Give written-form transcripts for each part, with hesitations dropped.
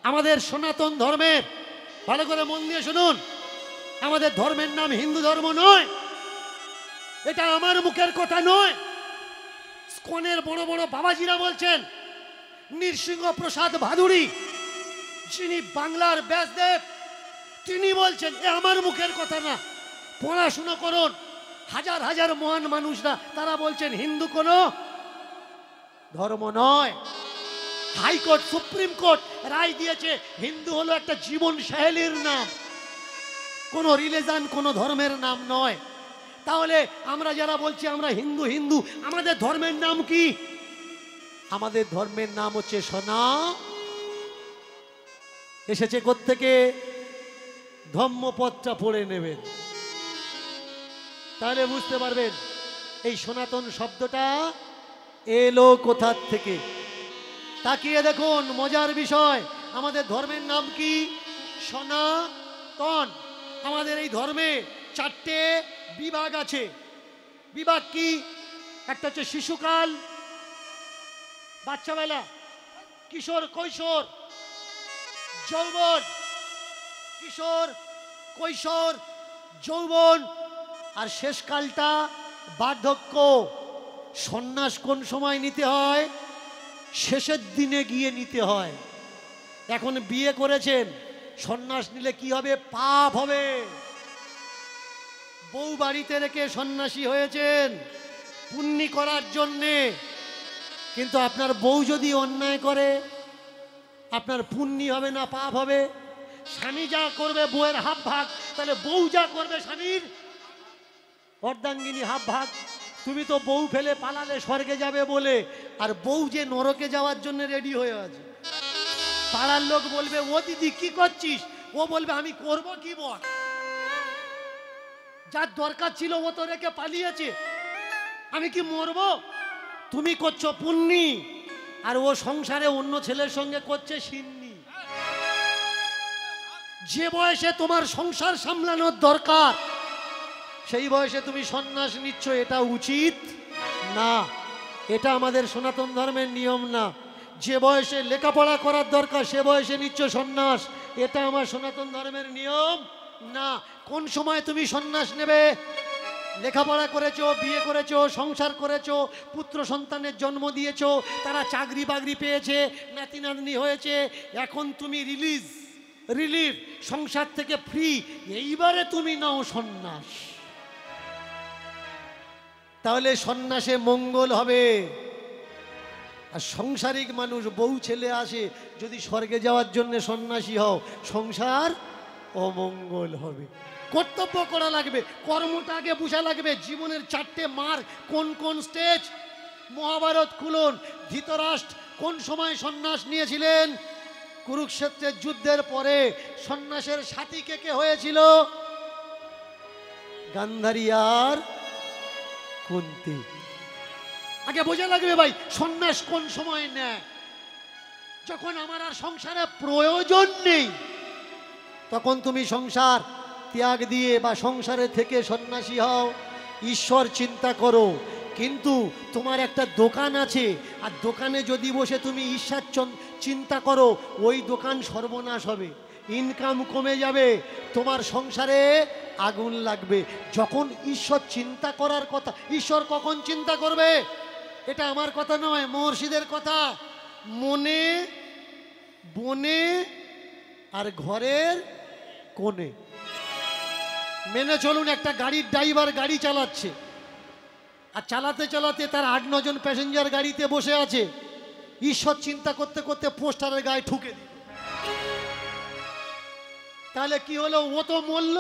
আমাদের সনাতন ধর্মের, ভালো করে মন দিয়ে শুনুন, আমাদের ধর্মের নাম হিন্দু ধর্ম নয়। এটা আমার মুখের কথা নয়, ইসকনের বড় বড় বাবাজিরা বলছেন। নৃসিংহ প্রসাদ ভাদুড়ী, যিনি বাংলার ব্যাসদেব, তিনি বলছেন, এ আমার মুখের কথা না। পড়াশুনো করুন, হাজার হাজার মহান মানুষরা তারা বলছেন হিন্দু কোনো ধর্ম নয়। হাইকোর্ট, সুপ্রিম কোর্ট রায় দিয়েছে হিন্দু হলো একটা জীবন শৈলীর নাম, কোনো রিলিজন, কোনো ধর্মের নাম নয়। তাহলে আমরা যারা বলছি আমরা হিন্দু হিন্দু, আমাদের ধর্মের নাম কি? আমাদের ধর্মের নাম হচ্ছে সনাতন। এসেছে কোত্থেকে? ধম্মপদটা পড়ে নেবেন, তাহলে বুঝতে পারবেন এই সনাতন শব্দটা এলো কোথার থেকে। তাকিয়ে দেখুন, মজার বিষয়, আমাদের ধর্মের নাম কি? সনাতন। আমাদের এই ধর্মে 4টে বিভাগ আছে। বিভাগ কি? একটা হচ্ছে শিশুকাল, বাচ্চাবেলা, কিশোর কৈশোর, যৌবন, কিশোর কৈশোর যৌবন, আর শেষকালটা বার্ধক্য। সন্ন্যাস কোন সময় নিতে হয়? শেষের দিনে গিয়ে নিতে হয়। এখন বিয়ে করেছেন, সন্ন্যাস নিলে কি হবে? পাপ হবে। বউ বাড়িতে রেখে সন্ন্যাসী হয়েছেন পুণ্যি করার জন্যে, কিন্তু আপনার বউ যদি অন্যায় করে, আপনার পুণ্যি হবে না পাপ হবে? স্বামী যা করবে বউয়ের হাফ ভাগ, তাহলে বউ যা করবে স্বামীর অর্ধাঙ্গিনী হাফ ভাগ। তুমি তো বউ ফেলে পালালে স্বর্গে যাবে বলে, আর বউ যে নরকে যাওয়ার জন্য রেডি হয়ে আছে। পাড়ার লোক বলবে, ও দিদি কি করছিস? ও বলবে, আমি করব কি বল? যার দরকার ছিল ও তো রেখে পালিয়েছে, আমি কি মরবো? তুমি করছো পুণ্যি, আর ও সংসারে অন্য ছেলের সঙ্গে করছে সিন্নি। যে বয়সে তোমার সংসার সামলানোর দরকার, সেই বয়সে তুমি সন্ন্যাস নিচ্ছ, এটা উচিত না। এটা আমাদের সনাতন ধর্মের নিয়ম না। যে বয়সে লেখাপড়া করার দরকার, সে বয়সে নিচ্ছ সন্ন্যাস, এটা আমার সনাতন ধর্মের নিয়ম না। কোন সময় তুমি সন্ন্যাস নেবে? লেখাপড়া করেছো, বিয়ে করেছো, সংসার করেছো, পুত্র সন্তানের জন্ম দিয়েছো, তারা চাকরি বাকরি পেয়েছে, নাতি নাতনি হয়েছে, এখন তুমি রিলিফ, সংসার থেকে ফ্রি, এইবারে তুমি নাও সন্ন্যাস। তাহলে সন্ন্যাসে মঙ্গল হবে। আর সংসারিক মানুষ, বউ ছেলে আসে, যদি স্বর্গে যাওয়ার জন্য সন্ন্যাসী হও, সংসার অমঙ্গল হবে। কর্তব্য করা লাগবে, কর্মটা আগে বুঝা লাগবে। জীবনের 4টে মার্গ কোন কোন স্টেজ? মহাভারত খুলুন, ধৃতরাষ্ট্র কোন সময় সন্ন্যাস নিয়েছিলেন? কুরুক্ষেত্রের যুদ্ধের পরে। সন্ন্যাসের সাথী কে কে হয়েছিল? গান্ধারী আর কুন্তী। আগে বোঝা লাগবে ভাই, সন্ন্যাস কোন সময় নেয়? যখন আমার আর সংসারে প্রয়োজন নেই, তখন তুমি সংসার ত্যাগ দিয়ে বা সংসারে থেকে সন্ন্যাসী হও, ঈশ্বর চিন্তা করো। কিন্তু তোমার একটা দোকান আছে, আর দোকানে যদি বসে তুমি ঈশ্বর চিন্তা করো, ওই দোকান সর্বনাশ হবে, ইনকাম কমে যাবে, তোমার সংসারে আগুন লাগবে। যখন ঈশ্বর চিন্তা করার কথা, ঈশ্বর কখন চিন্তা করবে? এটা আমার কথা নয়, মহর্ষিদের কথা। মনে, বনে আর ঘরের কোণে। মেনে চলুন, একটা গাড়ির ড্রাইভার গাড়ি চালাচ্ছে, আর চালাতে চালাতে তার 8-9 জন প্যাসেঞ্জার গাড়িতে বসে আছে। ঈশ্বর চিন্তা করতে করতে পোস্টারের গায়ে ঠুকে দিল, তাহলে কি হলো? ও তো মরল,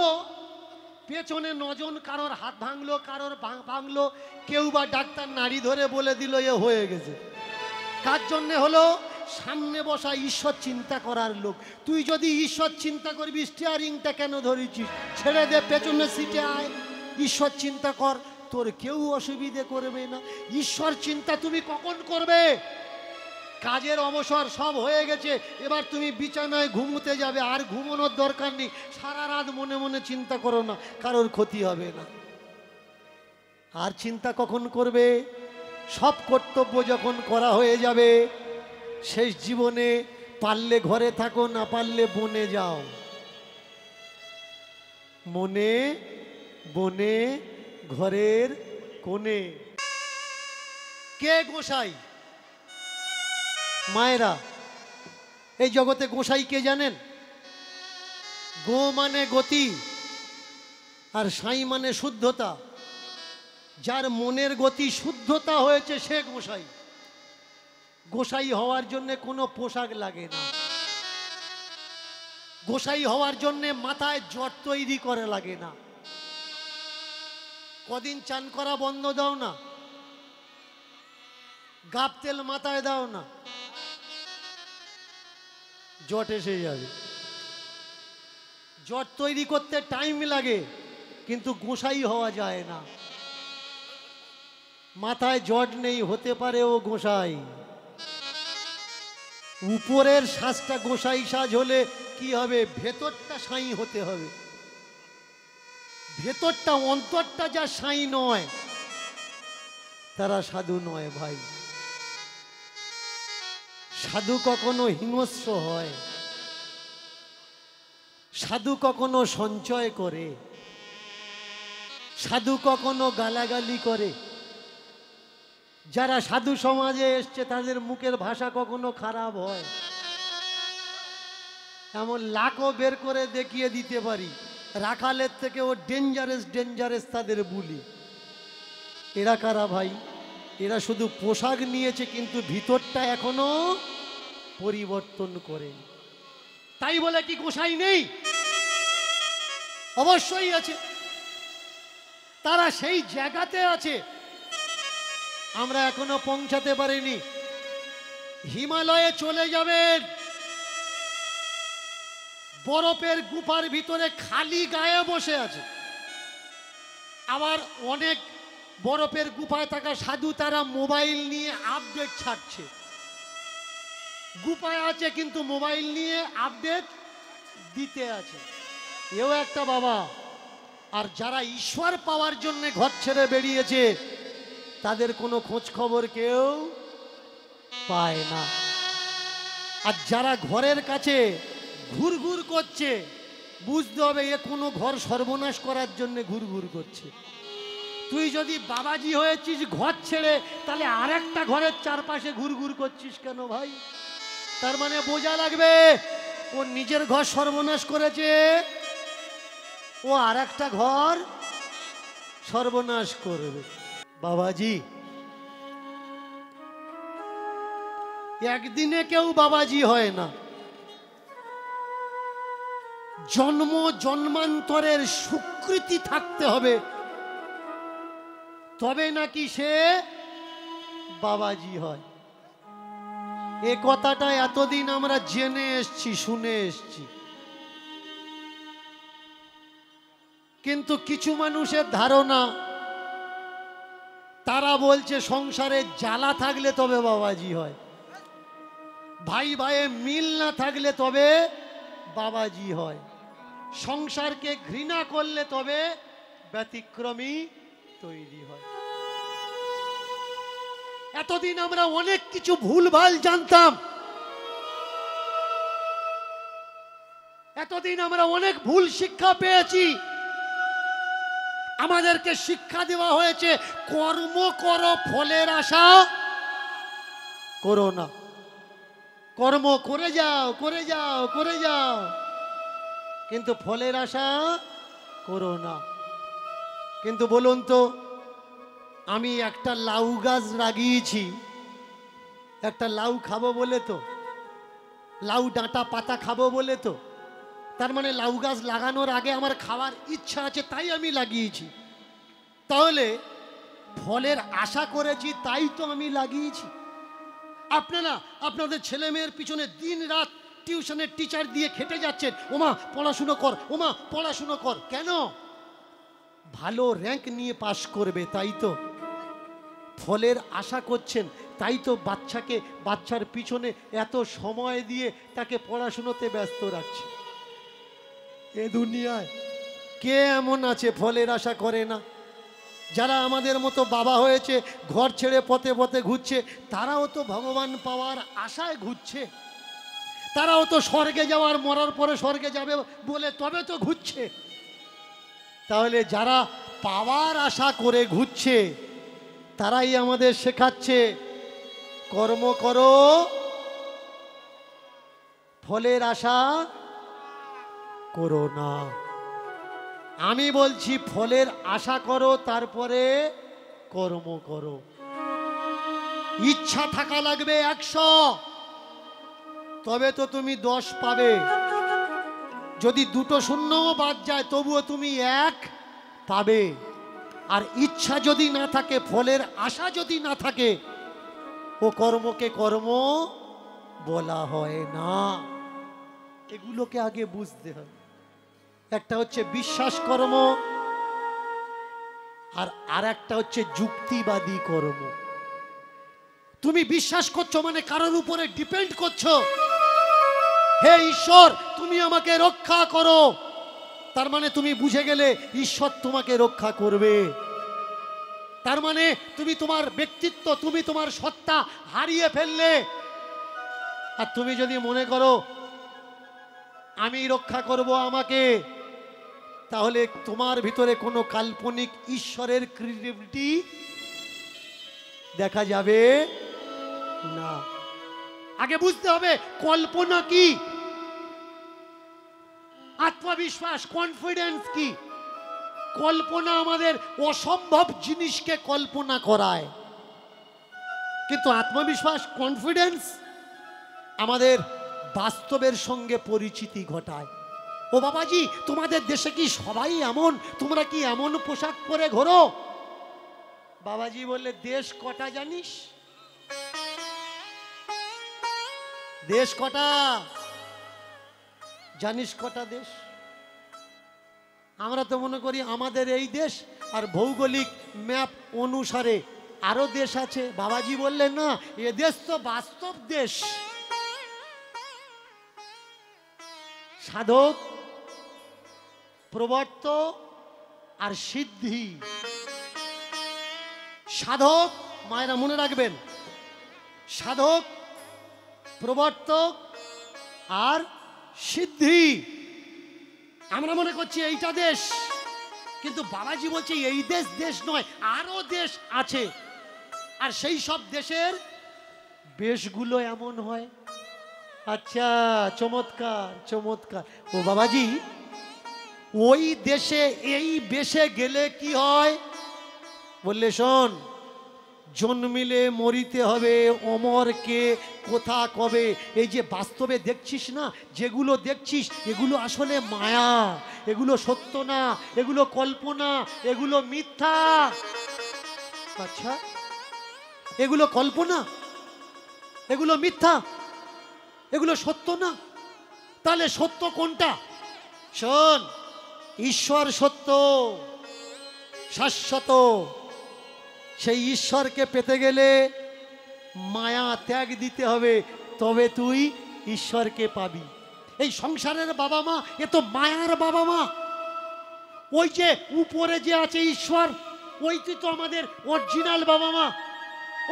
পেছনে 9 জন, কারোর হাত ভাঙলো, কারোর ভাঙলো, কেউ বা ডাক্তার নাড়ি ধরে বলে দিল এ হয়ে গেছে। কার জন্যে হলো? সামনে বসা ঈশ্বর চিন্তা করার লোক। তুই যদি ঈশ্বর চিন্তা করবি, স্টিয়ারিংটা কেন ধরেছিস? ছেড়ে দে, পেছনের সিটে আয়, ঈশ্বর চিন্তা কর, তোর কেউ অসুবিধে করবে না। ঈশ্বর চিন্তা তুমি কখন করবে? কাজের অবসর সব হয়ে গেছে, এবার তুমি বিছানায় ঘুমোতে যাবে, আর ঘুমানোর দরকার নেই। সারা রাত মনে মনে চিন্তা করো না, কারোর ক্ষতি হবে না। আর চিন্তা কখন করবে? সব কর্তব্য যখন করা হয়ে যাবে, শেষ জীবনে পারলে ঘরে থাকো, না পারলে বনে যাও। মনে বনে ঘরের কোণে। কে গোসাই? মায়েরা, এই জগতে গোসাই কে জানেন? গো মানে গতি, আর সাই মানে শুদ্ধতা। যার মনের গতি শুদ্ধতা হয়েছে সে গোসাই। গোসাই হওয়ার জন্য কোনো পোশাক লাগে না। গোসাই হওয়ার জন্য মাথায় জট তৈরি করে লাগে না। কদিন চান করা বন্ধ দাও না, গাব তেল মাথায় দাও না, জট এসে যাবে। জট তৈরি করতে টাইম লাগে, কিন্তু গোসাই হওয়া যায় না। মাথায় জট নেই, হতে পারে ও গোসাই। উপরের সাজটা গোসাই সাজ হলে কি হবে? ভেতরটা সাই হতে হবে। ভেতরটা, অন্তরটা যা সাই নয়, তারা সাধু নয় ভাই। সাধু কখনো হিংস্র হয়, সাধু কখনো সঞ্চয় করে, সাধু কখনো গালাগালি করে। যারা সাধু সমাজে এসছে তাদের মুখের ভাষা কখনো খারাপ হয়, এমন লাখও বের করে দেখিয়ে দিতে পারি। রাখালের থেকে ও ডেঞ্জারাস ডেঞ্জারাস তাদের বুলি। এরা কারা ভাই? এরা শুধু পোশাক নিয়েছে, কিন্তু ভিতরটা এখনো পরিবর্তন করে। তাই বলে কি গোসাই নেই? অবশ্যই আছে। তারা সেই জায়গাতে আছে, আমরা এখনো পৌঁছাতে পারিনি। হিমালয়ে চলে যাবেন, বরফের গুফার ভিতরে খালি গায়ে বসে আছে। আবার অনেক বরফের গুফায় থাকা সাধু তারা মোবাইল নিয়ে আপডেট ছাড়ছে। গুফায় আছে কিন্তু মোবাইল নিয়ে আপডেট দিতে আছে। এও একটা বাবা। আর যারা ঈশ্বর পাওয়ার জন্য ঘর ছেড়ে বেরিয়েছে, তাদের কোনো খোঁজ খবর কেউ পায় না। আর যারা ঘরের কাছে ঘুরঘুর করছে, বুঝতে হবে এ কোনো ঘর সর্বনাশ করার জন্য ঘুরঘুর করছে। তুই যদি বাবাজি হয়েছিস ঘর ছেড়ে, তাহলে আর একটা ঘরের চারপাশে ঘুরঘুর করছিস কেন ভাই? তার মানে বোঝা লাগবে ও নিজের ঘর সর্বনাশ করেছে, ও আর একটা ঘর সর্বনাশ করবে। বাবাজি, একদিনে কেউ বাবাজি হয় না। জন্ম জন্মান্তরের স্বীকৃতি থাকতে হবে, তবে নাকি সে বাবাজি হয়। এ কথাটা এতদিন আমরা জেনে এসছি, শুনে এসছি। কিন্তু কিছু মানুষের ধারণা, তারা বলছে সংসারে জ্বালা থাকলে তবে বাবাজি হয়, ভাই ভাইয়ে মিল না থাকলে তবে বাবাজি হয়, সংসারকে ঘৃণা করলে তবে ব্যতিক্রমী তৈরি হয়। এতদিন আমরা অনেক কিছু ভুলভাল জানতাম, এতদিন আমরা অনেক ভুল শিক্ষা পেয়েছি। আমাদেরকে শিক্ষা দেওয়া হয়েছে কর্ম করো, ফলের আশা করো না। কর্ম করে যাও, করে যাও, করে যাও, কিন্তু ফলের আশা করো না। কিন্তু বলুন তো, আমি একটা লাউ গাছ লাগিয়েছি, একটা লাউ খাবো বলে তো, লাউ ডাঁটা পাতা খাবো বলে তো, তার মানে লাউ গাছ লাগানোর আগে আমার খাওয়ার ইচ্ছা আছে তাই আমি লাগিয়েছি। তাহলে ফলের আশা করেছি তাই তো আমি লাগিয়েছি। আপনারা আপনাদের ছেলে মেয়ের পিছনে দিন রাত টিউশনের টিচার দিয়ে খেটে যাচ্ছেন, ওমা পড়াশুনো কর, ওমা পড়াশুনো কর। কেন? ভালো র্যাঙ্ক নিয়ে পাশ করবে, তাই তো। ফলের আশা করছেন, তাই তো বাচ্চার পিছনে এত সময় দিয়ে তাকে পড়াশুনোতে ব্যস্ত রাখছে। এ দুনিয়ায় কে এমন আছে ফলের আশা করে না? যারা আমাদের মতো বাবা হয়েছে, ঘর ছেড়ে পথে পথে ঘুরছে, তারাও তো ভগবান পাওয়ার আশায় ঘুরছে। তারাও তো স্বর্গে যাওয়ার, মরার পরে স্বর্গে যাবে বলে তবে তো ঘুরছে। তাহলে যারা পাওয়ার আশা করে ঘুরছে তারাই আমাদের শেখাচ্ছে কর্ম করো, ফলের আশা করো না। আমি বলছি ফলের আশা করো, তারপরে কর্ম করো। ইচ্ছা থাকা লাগবে 100, তবে তো তুমি 10 পাবে। যদি 2টো শূন্যও বাদ যায় তবুও তুমি 1 পাবে। আর ইচ্ছা যদি না থাকে, ফলের আশা যদি না থাকে, ও কর্মকে কর্ম বলা হয় না। এগুলোকে আগে বুঝতে হবে। একটা হচ্ছে বিশ্বাস কর্ম, আর একটা হচ্ছে যুক্তিবাদী কর্ম। তুমি বিশ্বাস করছো মানে কারোর উপরে ডিপেন্ড করছো, হে ঈশ্বর তুমি আমাকে রক্ষা করো, তার মানে তুমি বুঝে গেলে ঈশ্বর তোমাকে রক্ষা করবে। তার মানে তুমি তোমার ব্যক্তিত্ব, তুমি তোমার সত্তা হারিয়ে ফেললে। আর তুমি যদি মনে করো আমি রক্ষা করব আমাকে, তাহলে তোমার ভিতরে কোনো কাল্পনিক ঈশ্বরের ক্রিয়েটিভিটি দেখা যাবে না। আগে বুঝতে হবে কল্পনা কি, আত্মবিশ্বাস কনফিডেন্স কি। কল্পনা আমাদের অসম্ভব জিনিসকে কল্পনা করায়, কিন্তু আত্মবিশ্বাস কনফিডেন্স আমাদের বাস্তবের সঙ্গে পরিচিতি ঘটায়। ও বাবাজি, তোমাদের দেশে কি সবাই এমন? তোমরা কি এমন পোশাক পরে ঘোরো? বাবাজি বললে, দেশ কটা জানিস? দেশ কটা জানিস? কটা দেশ? আমরা তো মনে করি আমাদের এই দেশ, আর ভৌগোলিক ম্যাপ অনুসারে আরো দেশ আছে। বাবাজি বললেন না, এ দেশ তো বাস্তব দেশ। সাধক, প্রবর্তক আর সিদ্ধি। সাধক, মায়েরা মনে রাখবেন, সাধক, প্রবর্তক আর সিদ্ধি। আমরা মনে করছি এইটা দেশ, কিন্তু বাবাজি বলছে এই দেশ দেশ নয়, আরো দেশ আছে। আর সেই সব দেশের বেশগুলো এমন হয়। আচ্ছা, চমৎকার চমৎকার। ও বাবাজি, ওই দেশে এই বেশে গেলে কি হয়? বললে শোন, জন্মিলে মরিতে হবে, অমর কে কোথা কবে। এই যে বাস্তবে দেখছিস না, যেগুলো দেখছিস এগুলো আসলে মায়া, এগুলো সত্য না, এগুলো কল্পনা, এগুলো মিথ্যা। আচ্ছা, এগুলো কল্পনা, এগুলো মিথ্যা, এগুলো সত্য না। তাহলে সত্য কোনটা? শোন, ঈশ্বর সত্য, শাশ্বত। সেই ঈশ্বরকে পেতে গেলে মায়া ত্যাগ দিতে হবে, তবে তুই ঈশ্বরকে পাবি। এই সংসারের বাবা মা এ তো মায়ার বাবা মা। ওই যে উপরে যে আছে ঈশ্বর, ওইটি তো আমাদের অরিজিনাল বাবা মা।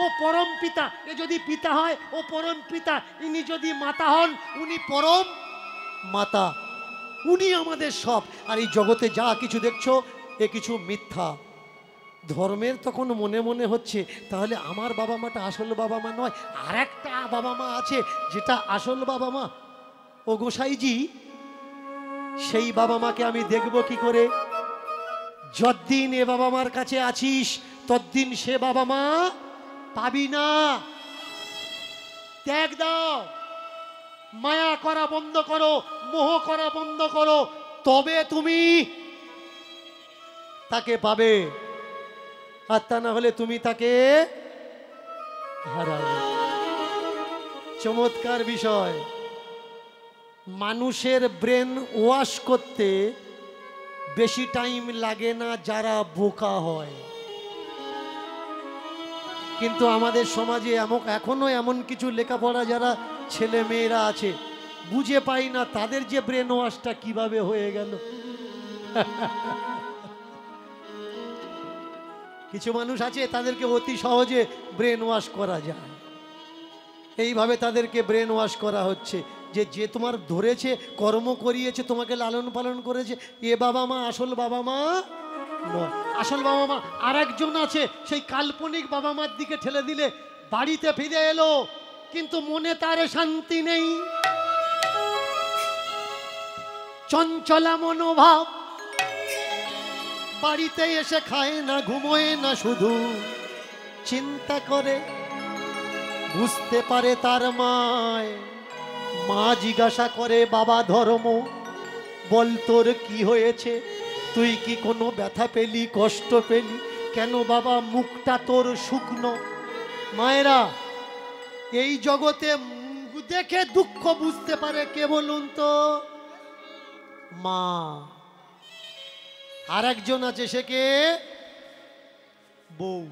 ও পরম পিতা, এ যদি পিতা হয় ও পরম পিতা, ইনি যদি মাতা হন উনি পরম মাতা। উনি আমাদের সব। আর এই জগতে যা কিছু দেখছো এ কিছু মিথ্যা। ধর্মের তখন মনে মনে হচ্ছে তাহলে আমার বাবা মাটা আসল বাবা মা নয়, আর একটা বাবা মা আছে যেটা আসল বাবা মা। ও গোসাইজি, সেই বাবা মাকে আমি দেখব কি করে? যতদিন এ বাবা মার কাছে আছিস ততদিন সে বাবা মা পাবি না। ত্যাগ দাও, মায়া করা বন্ধ করো, মোহ করা বন্ধ করো, তবে তুমি তাকে পাবে। আর তা না হলে তুমি তাকে হারাবে। চমৎকার বিষয়। মানুষের ব্রেন ওয়াশ করতে বেশি টাইম লাগে না যারা বোকা হয়। কিন্তু আমাদের সমাজে এখনো এমন কিছু লেখাপড়া যারা ছেলে মেয়েরা আছে, বুঝে পাই না তাদের যে ব্রেন ওয়াশটা কিভাবে হয়ে গেল। কিছু মানুষ আছে তাদেরকে অতি সহজে ব্রেন ওয়াশ করা যায়। এইভাবে তাদেরকে ব্রেন ওয়াশ করা হচ্ছে যে যে তোমার ধরেছে, কর্ম করিয়েছে, তোমাকে লালন পালন করেছে, এ বাবা মা আসল বাবা মা নয়। আসল বাবা মা আর একজন আছে, সেই কাল্পনিক বাবা মার দিকে ঠেলে দিলে বাড়িতে ফিরে এলো কিন্তু মনে তার শান্তি নেই, চঞ্চলা মনোভাব, বাড়িতে এসে খায় না, ঘুমোয় না, শুধু চিন্তা করে। বুঝতে পারে তার মায়, মা জিজ্ঞাসা করে, বাবা ধর্ম বল তোর কি হয়েছে, তুই কি কোনো ব্যথা পেলি, কষ্ট পেলি, কেন বাবা মুখটা তোর শুকনো? মায়েরা এই জগতে মুখ দেখে দুঃখ বুঝতে পারে কে বলুন তো? মা। আর একজন আছে, সে কে? বউ।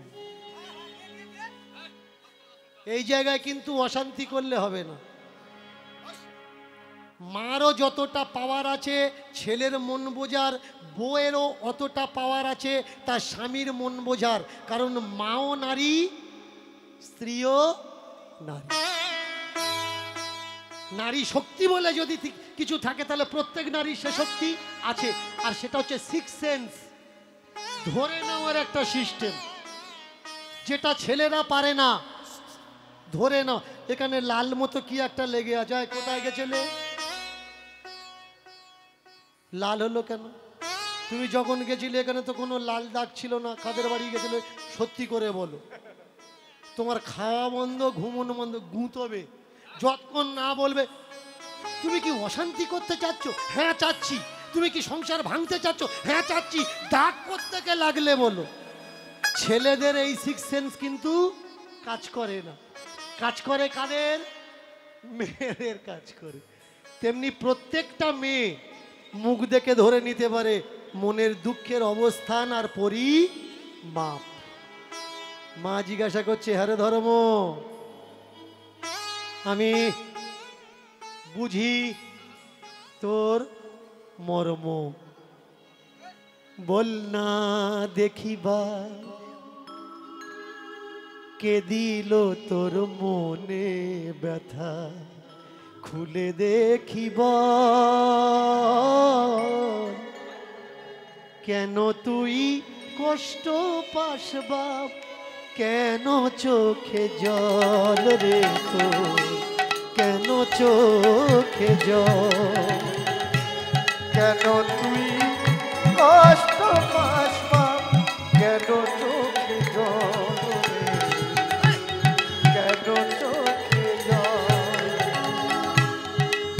এই জায়গায় কিন্তু অশান্তি করলে হবে না। মারও যতটা পাওয়ার আছে ছেলের মন বোঝার, বউয়েরও অতটা পাওয়ার আছে তার স্বামীর মন বোঝার। কারণ মাও নারী, স্ত্রীও নারী। নারী শক্তি বলে যদি কিছু থাকে তাহলে প্রত্যেক নারীর সে শক্তি আছে, আর সেটা হচ্ছে সিক্স সেন্স, ধরে নেওয়ার একটা সিস্টেম, যেটা ছেলেরা পারে না। ধরে নাও, এখানে লাল মতো কি একটা লেগে আছে, কোথায় গেছিলে? লাল হলো কেন? তুমি যখন গেছিলে এখানে তো কোনো লাল দাগ ছিল না, কাদের বাড়ি গেছিলে? সত্যি করে বলো। তোমার খাওয়া বন্ধ, ঘুমোনো বন্ধ, গুঁতবে যতক্ষণ না বলবে। তুমি কি অশান্তি করতে চাচ্ছ? হ্যাঁ চাচ্ছি। তুমি কি সংসার ভাঙতে চাচ্ছ? হ্যাঁ চাচ্ছি। দাগ করতে লাগলে বলো। ছেলেদের এই সিক্স সেন্স কিন্তু কাজ করে না। কাজ করে কাদের? মেয়েদের কাজ করে। তেমনি প্রত্যেকটা মেয়ে মুখ দেখে ধরে নিতে পারে মনের দুঃখের অবস্থান আর পরিমাপ। মা জিজ্ঞাসা করছে, হ্যারে ধর্ম, আমি বুঝি তোর মর্ম, বল না দেখিবা কে দিল তোর মনে ব্যথা, খুলে দেখিবা কেন তুই কষ্ট পাস বাপ, কেন চোখে জল রে তোর, কেন চোখে জল, কেন তুই কষ্ট পাস বাপ, কেন চোখে জল রে, কেন চোখে জল,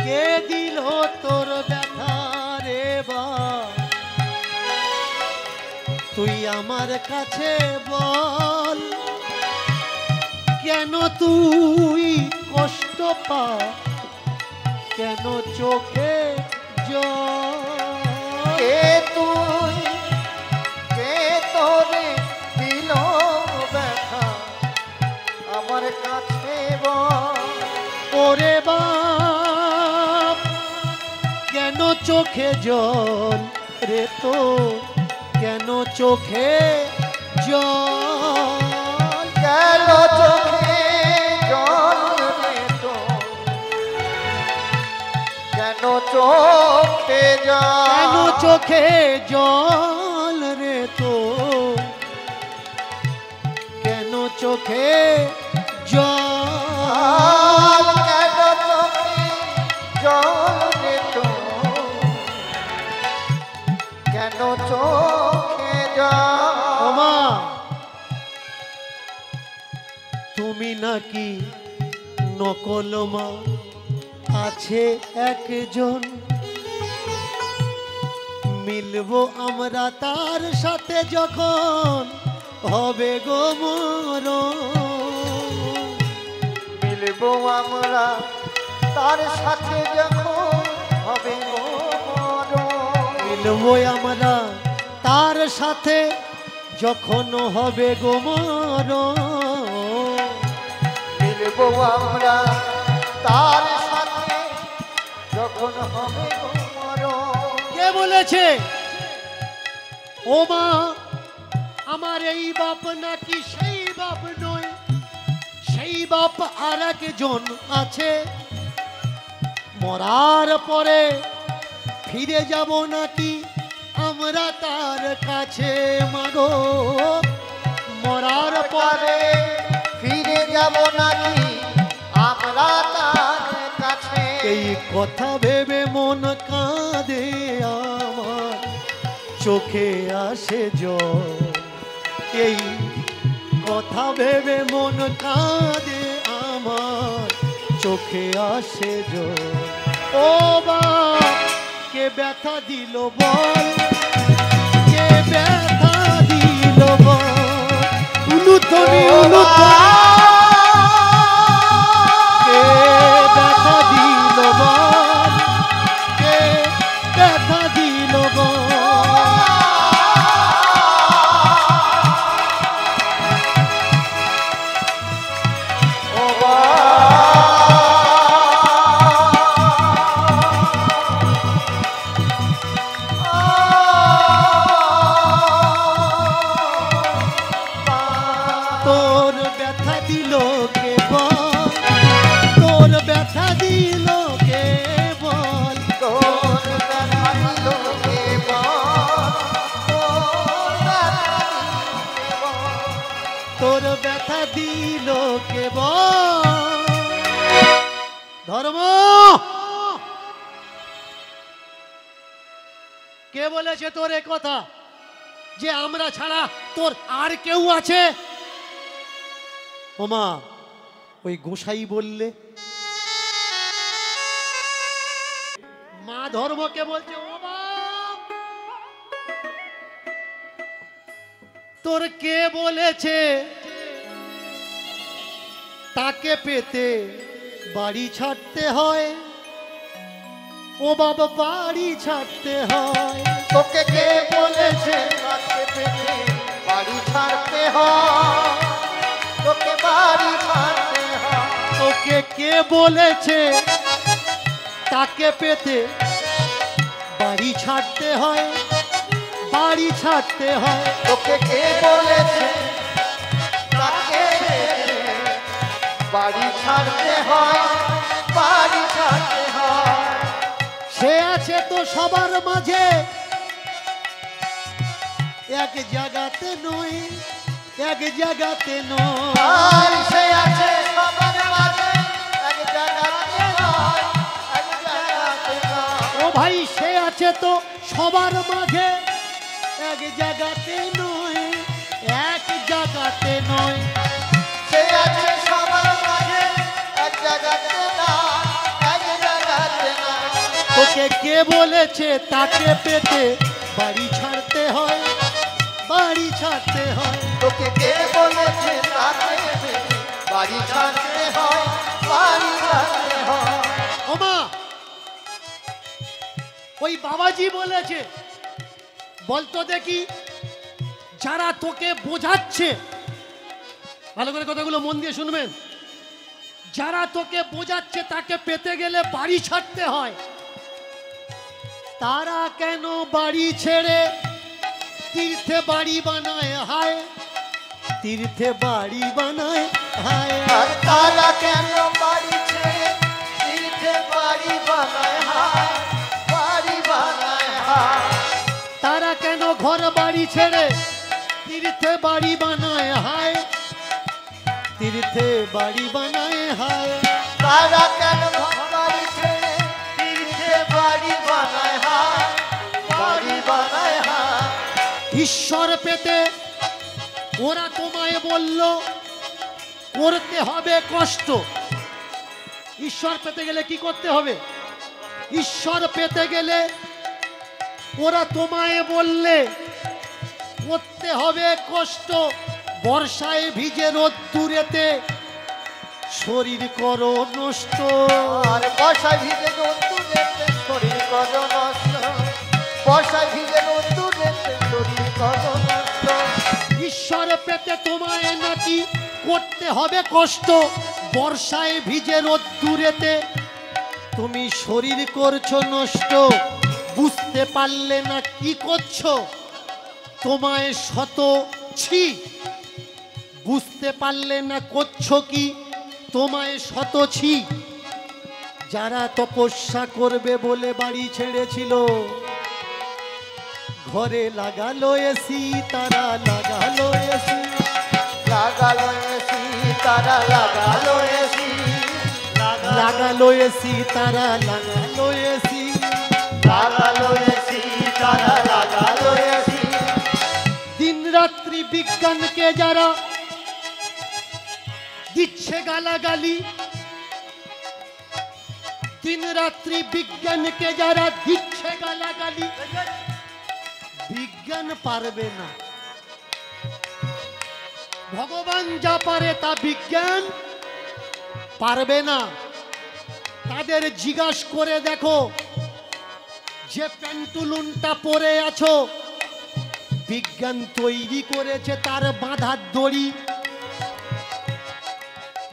কে দিল তোর ব্যথা রে বাপ, তুই আমার কাছে বল, কেন তুই কষ্ট পা, কেন চোখে জল, কে তুই, কে তোরে দিল ব্যথা আমার কাছে বল, ওরে বাপ কেন চোখে জল রে তো, কেন চোখে জল, কেন চোখে জল রে তো, কেন চোখে জল, কেন চোখে জল রে তো, কেন চোখে জল, কেন চোখে জল রে তো, কেন চোখে জল, ওমা তুমি নাকি নকল মা, আছে একজন, মিলবো আমরা তার সাথে যখন হবে গো মরণ, মিলবো আমরা তার সাথে যখন হবে গো মরণ, মিলবো আমরা তার সাথে যখন হবে গো মরণ, মিলবো আমরা তার সাথে যখন হবে গো মরণ, কে বলেছে? ও মা আমার এই বাপ নাকি সেই বাপ নয়, সেই বাপ আর একজন আছে, মরার পরে ফিরে যাব নাকি আমরা তার কাছে মাগো, মরার পরে ফিরে যাব নাকি আমরা তার কাছে। এই কথা ভেবে মন কাঁদে আমার, চোখে আসে জল। এই কথা ভেবে মন কাঁদে আমার, চোখে আসে জল। ও বাপ কে ব্যথা দিল বল, কে ব্যথা দিল বল, উলুধ্বনি উলুধ্বনি কে ব্যথা দিল বল, কে ব্যথা দিল বল। তোর ব্যথা দিল কে বল, তোর ব্যথা দিল কে বল, তোর ব্যথা দিল কে বল, তোর ব্যথা দিল কে বল। ধর্ম কে বলেছে তোর এ কথা যে আমরা ছাড়া তোর আর কেউ আছে? ওমা ওই গোসাই বললে। মা ধর্মকে বলছে ও বাপ, তোর কে বলেছে তাকে পেতে বাড়ি ছাড়তে হয়? ও বাবা বাড়ি ছাড়তে হয়। তোকে কে বলেছে তাকে পেতে বাড়ি ছাড়তে হয়? তোকে বাড়ি ছাড়তে হয়। তোকে কে বলেছে তাকে পেতে বাড়ি ছাড়তে হয়? বাড়ি ছাড়তে হয়। তোকে কে বলেছে তাকে পেতে বাড়ি ছাড়তে হয়? বাড়ি ছাড়তে হয়। সে আছে তো সবার মাঝে, এক জায়গাতে নয়, এক জায়গাতে নয়। আর সে আছে সবার মাঝে, এক জায়গাতে নয়, এক জায়গাতে নয়। ও ভাই সে আছে তো সবার মাঝে, এক জায়গাতে নয়, এক জায়গাতে নয়। সে আছে সবার মাঝে, এক জায়গাতে নয়, এক জায়গাতে নয়। তোকে কে বলেছে তাকে পেতে বাড়ি ছাড়তে হয়? বাড়ি ছাড়তে হয়। তোকে কে বলেছে তাকে পেতে বাড়ি ছাড়তে হয়? বাড়ি ছাড়তে হয়। ওমা ওই বাবাজি বলেছে। বলতো দেখি, যারা তোকে বোঝাচ্ছে, ভালো করে কথাগুলো মন দিয়ে শুনবেন, যারা তোকে বোঝাচ্ছে তাকে পেতে গেলে বাড়ি ছাড়তে হয়, তারা কেন বাড়ি ছেড়ে তীর্থে বাড়ি বানায় হায়? তীর্থে বাড়ি বানায় হায়। আর তারা কেন বাড়ি ছেড়ে তীর্থে বাড়ি বানায় হায়? বাড়ি বানায় হায়। তারা কেন ঘর বাড়ি ছেড়ে তীর্থে বাড়ি বানায় হায়? তীর্থে বাড়ি বানায় হায়। তারা কেন ঘর বাড়ি ছেড়ে তীর্থে বাড়ি বানায় হায়? বাড়ি বানায় হায়। ঈশ্বর পেতে ওরা তোমায় বলল করতে হবে কষ্ট। ঈশ্বর পেতে গেলে কি করতে হবে? ঈশ্বর পেতে গেলে ওরা তোমায় বললে করতে হবে কষ্ট। বর্ষায় ভিজে রোদ্দুরেতে শরীর করো নষ্ট। আর বর্ষায় ভিজে রোদ্দুরেতে শরীর করো নষ্ট। বর্ষায় ভিজে রোদ্দুরেতে শরীর করো নষ্ট। ঈশ্বর পেতে তোমায় নাকি করতে হবে কষ্ট। বর্ষায় ভিজে রোদ্দুরেতে তুমি শরীর করছো নষ্ট। বুঝতে পারলে না কি করছো, তোমায় শত ছি। বুঝতে পারলে না করছো কি, তোমায় শত ছি। যারা তপস্যা করবে বলে বাড়ি ছেড়েছিল, ঘরে লাগালো এসি, তারা লাগালো এসি, লাগালো এসি, তারা লাগালো এসি, লাগালো এসি, তারা লাগালো এসি, লাগালো এসি, তারা লাগালো এসি। দিন রাত্রি বিজ্ঞানকে যারা দিচ্ছে গালাগালি, দিন রাত্রি বিজ্ঞানকে যারা দিচ্ছে গালাগালি, বিজ্ঞান পারবে না। ভগবান যা পারে তা বিজ্ঞান পারবে না। তাদের জিজ্ঞাসা করে দেখো, যে প্যান্টুলুনটা পরে আছো বিজ্ঞান তৈরি করেছে তার বাঁধার দড়ি।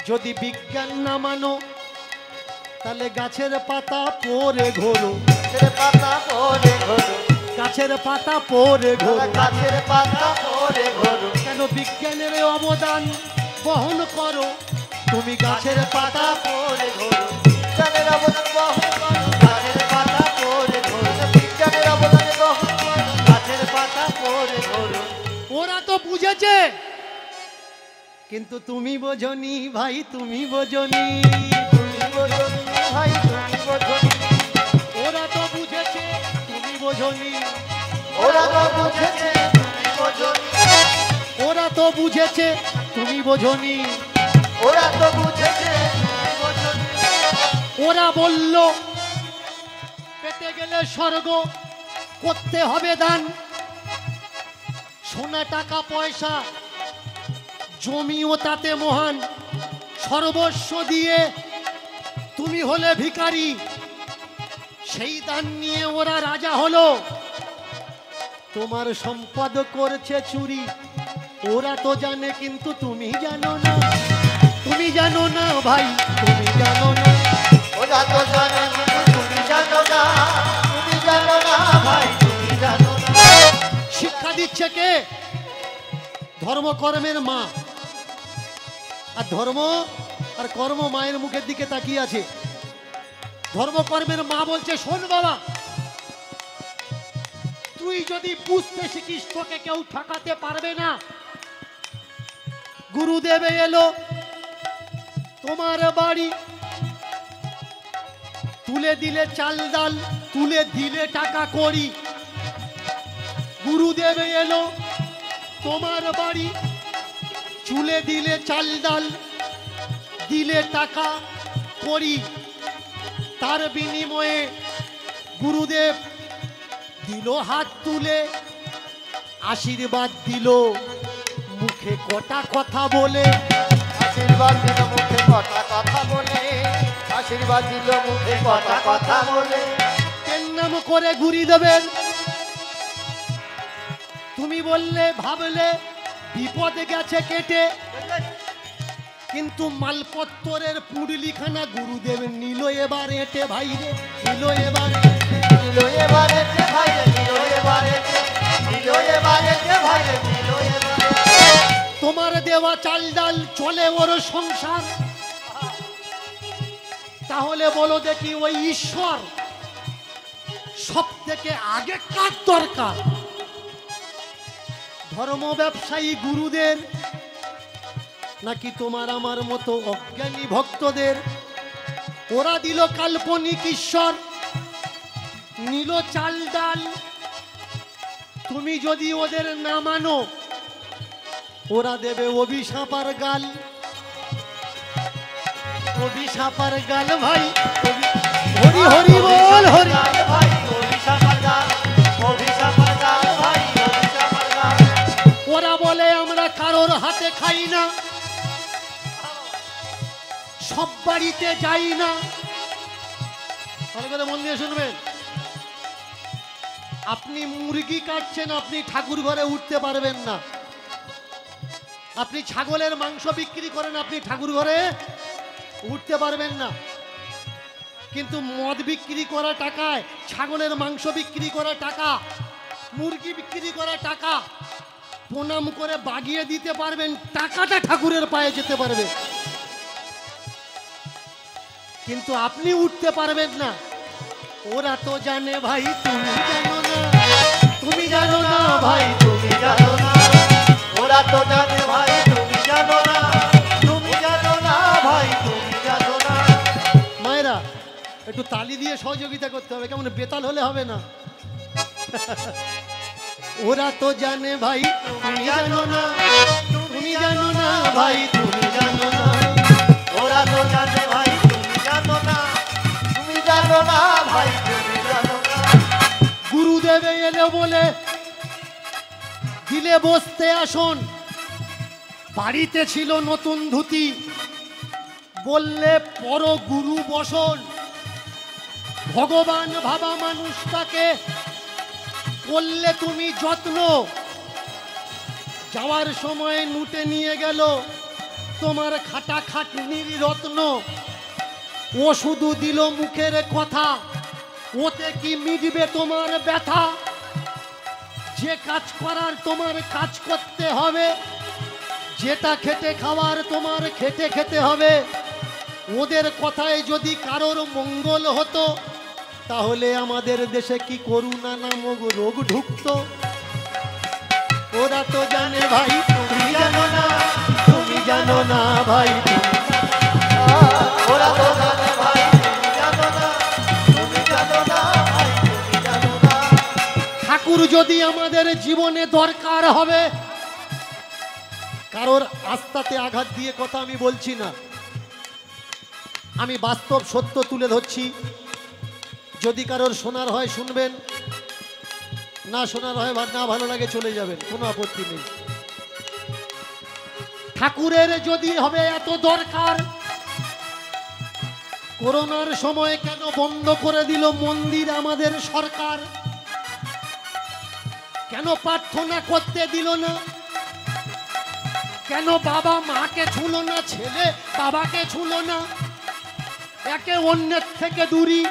যদি বিজ্ঞান না মানো তাহলে গাছের পাতা পরে ঘোরো, গাছের পাতা পরে ঘোরো, গাছের পাতা পরে ঘোরো, গাছের পাতা পরে ঘোরো। কেন বিজ্ঞানের অবদান বহন করো, তুমি গাছের পাতা পরে ঘোরো, বিজ্ঞানের অবদান বহন করো, গাছের পাতা পরে ঘোরো, বিজ্ঞানের অবদান বহন করো, গাছের পাতা পরে ঘোরো। ওরা তো বুঝেছে, কিন্তু তুমি বোঝনি ভাই, তুমি বোঝনি, তুমি বোঝনি ভাই, তুমি বোঝনি। ওরা তো বুঝেছে, তুমি বোঝনি, ওরা তো বুঝেছে, তুমি বোঝনি, ওরা তো বুঝেছে, তুমি বোঝনি। ওরা তো বুঝেছে, তুমি বোঝনি। ওরা বলল পেতে গেলে স্বর্গ করতে হবে দান, সোনা টাকা পয়সা জমিও তাতে মহান, সর্বস্ব দিয়ে তুমি হলে ভিখারি। সেই দান নিয়ে ওরা রাজা হলো, তোমার সম্পদ করছে চুরি। ওরা তো জানে কিন্তু তুমি জানো না, তুমি জানো না ভাই, তুমি জানো না। ওরা তো জানে কিন্তু তুমি জানো না, তুমি জানো না ভাই, তুমি জানো না। শিক্ষা দিচ্ছে কে? ধর্মকর্মের মা। আর ধর্ম আর কর্ম মায়ের মুখের দিকে তাকিয়ে আছে। ধর্মকর্মের মা বলছে, শোন বাবা, তুই যদি বুঝতে শিখিস তোকে কেউ ঠকাতে পারবে না। গুরুদেব এলো তোমার বাড়ি, তুলে দিলে চাল ডাল, তুলে দিলে টাকা কড়ি। গুরুদেব এলো তোমার বাড়ি, চুলে দিলে চাল ডাল, দিলে টাকা কড়ি। তার বিনিময়ে গুরুদেব দিল হাত তুলে, আশীর্বাদ দিল মুখে কটা কথা বলে। আশীর্বাদ দিল মুখে কটা কথা বলে, আশীর্বাদ দিল মুখে কটা কথা বলে। এর নাম করে গুরুদেবের তুমি বললে ভাবলে বিপদ গেছে কেটে, কিন্তু মালপত্তরের পুডলিখানা গুরুদেব নিল এবার এটে। ভাইরে নিল এবার, নিল এবারে ভাই, নিল এবারে, নিল এবারে ভাই, নিল এবারে। তোমার দেওয়া চাল ডাল চলে ওর সংসার। তাহলে বলো দেখি ওই ঈশ্বর সব থেকে আগে কার দরকার? ধর্ম ব্যবসায়ী গুরুদের নাকি তোমার আমার মতো অজ্ঞানী ভক্তদের? ওরা দিল কাল্পনিক ঈশ্বর, নিল চাল ডাল। তুমি যদি ওদের না মানো ওরা দেবে অভিশাপার গাল। অভিশাপার গাল ভাই, হরি হরি বল হরি। ভাই অভিশাপার গাল, অভিশাপার গাল ভাই, অভিশাপার গাল। ওরা বলে আমরা কারোর হাতে খাই না, সব বাড়িতে যাই না। ভালো করে মন দিয়ে শুনবেন, আপনি মুরগি কাটছেন, আপনি ঠাকুর ঘরে উঠতে পারবেন না। আপনি ছাগলের মাংস বিক্রি করেন, আপনি ঠাকুর ঘরে উঠতে পারবেন না। কিন্তু মদ বিক্রি করা টাকায়, ছাগলের মাংস বিক্রি করা টাকা, মুরগি বিক্রি করা টাকা প্রণাম করে বাগিয়ে দিতে পারবেন, টাকাটা ঠাকুরের পায়ে যেতে পারবে। কিন্তু আপনি উঠতে পারবেন না। ওরা তো জানে ভাই তুমি জানো না, তুমি জানো না ভাই তুমি জানো না, ওরা তো জানে ভাই তুমি জানো না, তুমি জানো না ভাই তুমি জানো না। মায়েরা একটু তালি দিয়ে সহযোগিতা করতে হবে, কেমন বেতাল হলে হবে না। ওরা তো জানে ভাই তুমি জানো না, তুমি জানো না ভাই তুমি জানো না, ওরা তো জানে ভাই তুমি জানো না, তুমি জানো না ভাই তুমি জানো না। গুরুদেবে এলে বলে দিলে বসতে আসন, বাড়িতে ছিল নতুন ধুতি, বললে পর গুরু বসন। ভগবান ভাবা মানুষটাকে করলে তুমি যত্ন, যাওয়ার সময় নুটে নিয়ে গেল তোমার খাটা খাটনির রত্ন। ও শুধু দিল মুখের কথা, ওতে কি মিটবে তোমার ব্যথা? যে কাজ করার তোমার কাজ করতে হবে, যেটা খেটে খাওয়ার তোমার খেটে খেতে হবে। ওদের কথায় যদি কারোর মঙ্গল হতো, তাহলে আমাদের দেশে কি করুণা নামক রোগ ঢুকতো। ওরা তো জানে ভাই তুমি জানো না, তুমি জানো না ভাই তুমি। ওরা তো জানে ভাই তুমি জানো না, তুমি জানো না ভাই তুমি জানো না। ঠাকুর যদি আমাদের জীবনে দরকার হবে, কারোর আস্থাতে আঘাত দিয়ে কথা আমি বলছি না, আমি বাস্তব সত্য তুলে ধরছি। যদি কারোর শোনার হয় শুনবেন, না শোনার হয় বা না ভালো লাগে চলে যাবেন, কোনো আপত্তি নেই। ঠাকুরের যদি হবে এত দরকার, করোনার সময় কেন বন্ধ করে দিল মন্দির আমাদের সরকার? কেন প্রার্থনা করতে দিল না? কেন বাবা মাকে ছুলো না, ছেলে বাবাকে ছুলো না? একে অন্যের থেকে দূরি।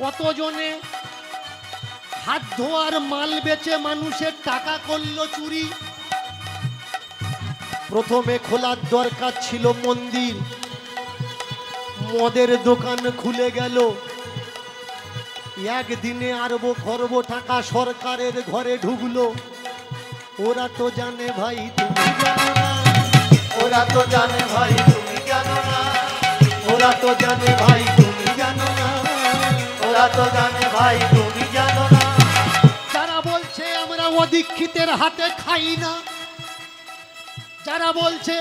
কতজনে হাত ধোয়ার মাল বেচে মানুষের টাকা করলো চুরি। প্রথমে খোলার দরকার ছিল মন্দির, মদের দোকান খুলে গেল। একদিনে আরব খরব টাকা সরকারের ঘরে ঢুকলো। ওরা তো জানে ভাই তুমি জানো না, ওরা তো জানে ভাই তুমি জানো না, ওরা তো জানে ভাই তুমি জানো না, ওরা তো জানে ভাই তুমি জানো না। যারা বলছে আমরা অদীক্ষিতের হাতে খাই না, যারা বলছে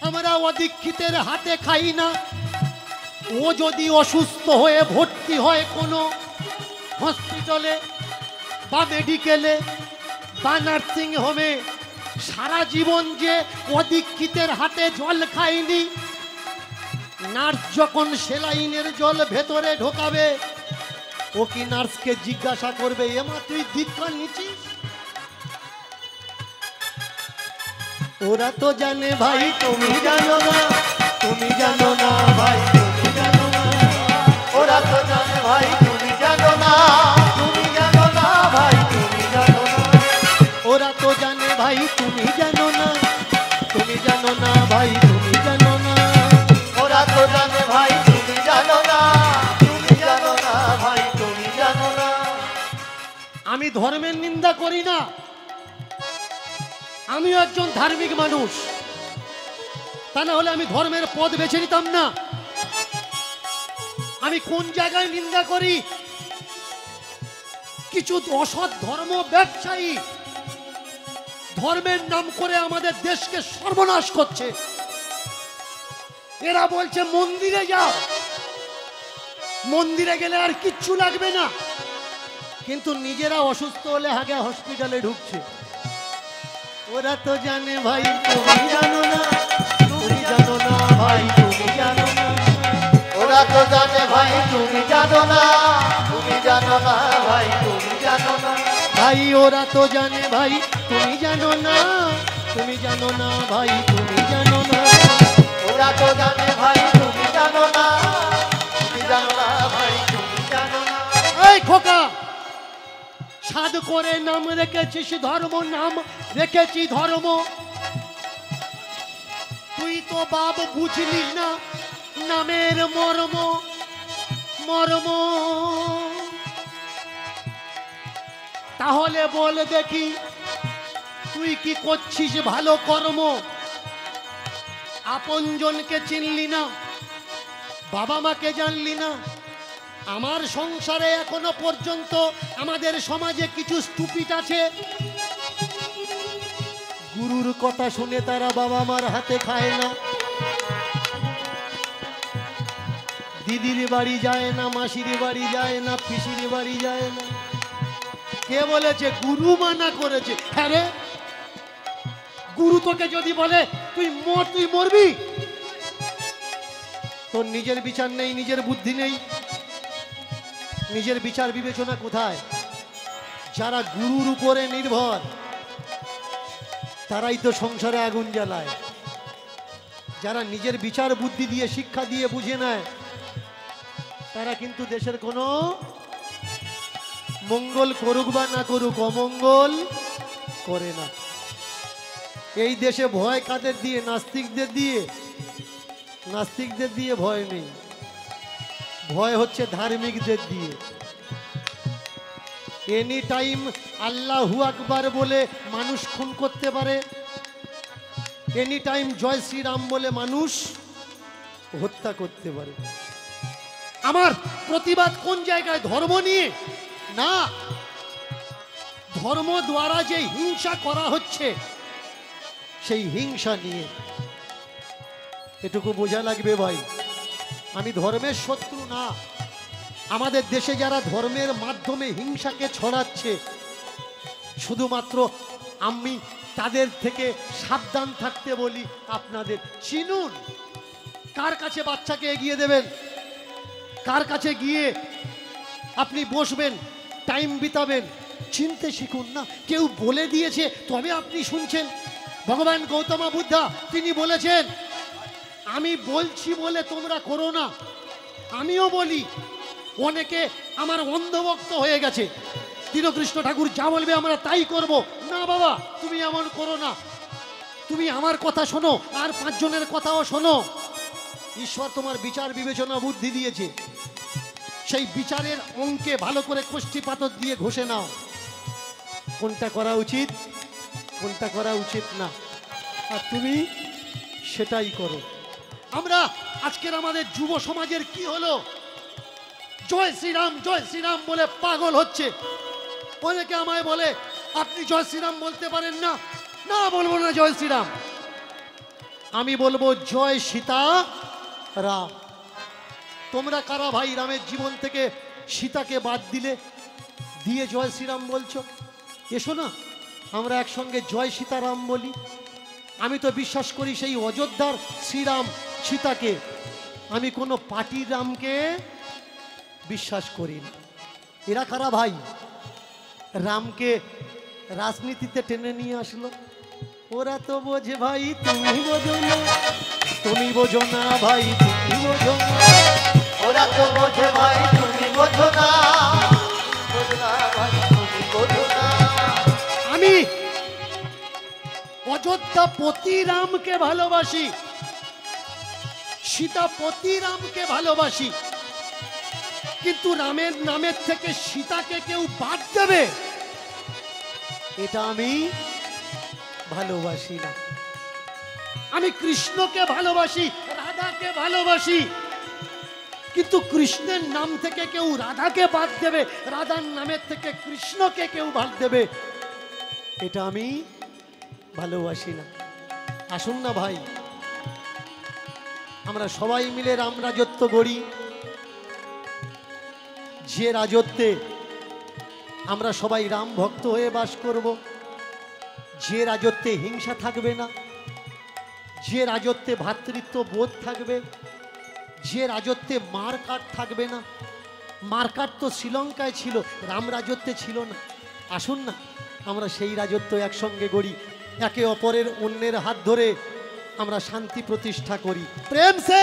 আমরা অদীক্ষিতের হাতে খাই না, ও যদি অসুস্থ হয়ে ভর্তি হয় কোনো হসপিটালে বা মেডিকেলে বা নার্সিং হোমে, সারা জীবন যে অদীক্ষিতের হাতে জল খায়নি, নার্স যখন সেলাইনের জল ভেতরে ঢোকাবে, ও কি নার্সকে জিজ্ঞাসা করবে এমা তুই দীক্ষা নিছিস? ওরা তো জানে ভাই তুমি জানো না, তুমি জানো না ভাই তুমি জানো না, ওরা তো জানে ভাই তুমি জানো না, তুমি জানো না ভাই তুমি জানো না। ওরা তো জানে ভাই তুমি জানো না, তুমি জানো না ভাই তুমি জানো না, ওরা তো জানে ভাই তুমি জানো না, তুমি জানো না ভাই তুমি জানো না। আমি ধর্মের নিন্দা করি না, আমিও একজন ধার্মিক মানুষ, তা না হলে আমি ধর্মের পথ বেছে নিতাম না। আমি কোন জায়গায় নিন্দা করি? কিছু অসৎ ধর্ম ব্যবসায়ী ধর্মের নাম করে আমাদের দেশকে সর্বনাশ করছে। এরা বলছে মন্দিরে যাও, মন্দিরে গেলে আর কিচ্ছু লাগবে না, কিন্তু নিজেরা অসুস্থ হলে আগে হসপিটালে ঢুকছে। ওরা তো জানে ভাই তুমি জানো না, তুমি জানো না ভাই তুমি জানো না, ওরা তো জানে ভাই তুমি জানো না, তুমি জানো না ভাই তুমি জানো না। ভাই ওরা তো জানে ভাই তুমি জানো না, তুমি জানো না ভাই তুমি জানো না, ওরা তো জানে ভাই তুমি জানো না, তুমি জানো না ভাই তুমি জানো না। এই খোকা, সাধ করে নাম রেখেছিস ধর্ম, নাম রেখেছি ধর্ম, তুই তো বাপ বুঝলি না, নামের মর্ম মর্ম। তাহলে বল দেখি তুই কি করছিস ভালো কর্ম? আপনজনকে চিনলি না, বাবা মাকে জানলি না। আমার সংসারে এখনো পর্যন্ত আমাদের সমাজে কিছু স্টুপিট আছে, গুরুর কথা শুনে তারা বাবা মার হাতে খায় না, দিদির বাড়ি যায় না, মাসির বাড়ি যায় না, পিসির বাড়ি যায় না। কে বলেছে? গুরু মানা করেছে। হ্যাঁ রে, গুরু তোকে যদি বলে তুই মর, তুই মরবি। তোর নিজের বিচার নেই, নিজের বুদ্ধি নেই, নিজের বিচার বিবেচনা কোথায়? যারা গুরুর উপরে নির্ভর তারাই তো সংসারে আগুন জ্বালায়। যারা নিজের বিচার বুদ্ধি দিয়ে শিক্ষা দিয়ে বুঝে নেয় তারা কিন্তু দেশের কোনো মঙ্গল করুক বা না করুক, অমঙ্গল করে না। এই দেশে ভয় কাদের দিয়ে? নাস্তিকদের দিয়ে। নাস্তিকদের দিয়ে ভয় নেই, ভয় হচ্ছে ধার্মিকদের দিয়ে। এনি টাইম আল্লাহু আকবার বলে মানুষ খুন করতে পারে, এনি টাইম জয় শ্রীরাম বলে মানুষ হত্যা করতে পারে। আমার প্রতিবাদ কোন জায়গায়? ধর্ম নিয়ে না, ধর্ম দ্বারা যে হিংসা করা হচ্ছে সেই হিংসা নিয়ে। এটুকু বোঝা লাগবে ভাই, আমি ধর্মের শত্রু না। আমাদের দেশে যারা ধর্মের মাধ্যমে হিংসাকে ছড়াচ্ছে, শুধুমাত্র আমি তাদের থেকে সাবধান থাকতে বলি। আপনাদের চিনুন, কার কাছে বাচ্চাকে এগিয়ে দেবেন, কার কাছে গিয়ে আপনি বসবেন, টাইম বিতাবেন, চিনতে শিখুন না। কেউ বলে দিয়েছে তবে আপনি শুনছেন। ভগবান গৌতম বুদ্ধা তিনি বলেছেন, আমি বলছি বলে তোমরা করো না। আমিও বলি, অনেকে আমার অন্ধভক্ত হয়ে গেছে। দীনকৃষ্ণ ঠাকুর যা বলবে আমরা তাই করব। না বাবা, তুমি এমন করো না, তুমি আমার কথা শোনো, আর 5 জনের কথাও শোনো। ঈশ্বর তোমার বিচার বিবেচনা বুদ্ধি দিয়েছে, সেই বিচারের অঙ্কে ভালো করে কষ্টি পাথর দিয়ে ঘষে নাও, কোনটা করা উচিত কোনটা করা উচিত না, আর তুমি সেটাই করো। আমরা আজকের আমাদের যুব সমাজের কি হলো? জয় শ্রীরাম বলে পাগল হচ্ছে। অনেকে আমায় বলে, আপনি জয় শ্রীরাম বলতে পারেন না। না, বলবো না জয় শ্রীরাম, আমি বলবো জয় সীতা রাম। তোমরা কারা ভাই রামের জীবন থেকে সীতাকে বাদ দিলে দিয়ে জয় শ্রীরাম বলছো? এসো না, আমরা একসঙ্গে জয় সীতারাম বলি। আমি তো বিশ্বাস করি সেই অযোধ্যার শ্রীরাম সীতাকে, আমি কোনো পার্টির রামকে বিশ্বাস করি না। এরা কারা ভাই? রামকে রাজনীতিতে টেনে নিয়ে আসলো। ওরা তো বোঝে ভাই, তুমি বোঝো না, তুমি বোঝো না ভাই, তুমি বোঝো না। ওরা তো বোঝে ভাই, তুমি বোঝো না, বোঝো না ভাই, তুমি বোঝো না। আমি অযোধ্যাপতি রামকে ভালোবাসি, সীতাপতি রামকে ভালোবাসি, কিন্তু রামের নামের থেকে সীতাকে কেউ বাদ দেবে এটা আমি ভালোবাসি না। আমি কৃষ্ণকে ভালোবাসি, রাধাকে ভালোবাসি, কিন্তু কৃষ্ণের নাম থেকে কেউ রাধাকে বাদ দেবে, রাধার নামের থেকে কৃষ্ণকে কেউ বাদ দেবে এটা আমি ভালোবাসি না। আসুন না ভাই, আমরা সবাই মিলে রাম রাজত্ব গড়ি, যে রাজত্বে আমরা সবাই রাম ভক্ত হয়ে বাস করব, যে রাজত্বে হিংসা থাকবে না, যে রাজত্বে ভ্রাতৃত্ব বোধ থাকবে, যে রাজত্বে মারকাট থাকবে না। মারকাট তো শ্রীলঙ্কায় ছিল, রাম রাজত্বে ছিল না। আসুন না আমরা সেই রাজত্ব একসঙ্গে গড়ি, একে অপরের অন্যের হাত ধরে আমরা শান্তি প্রতিষ্ঠা করি প্রেম সে।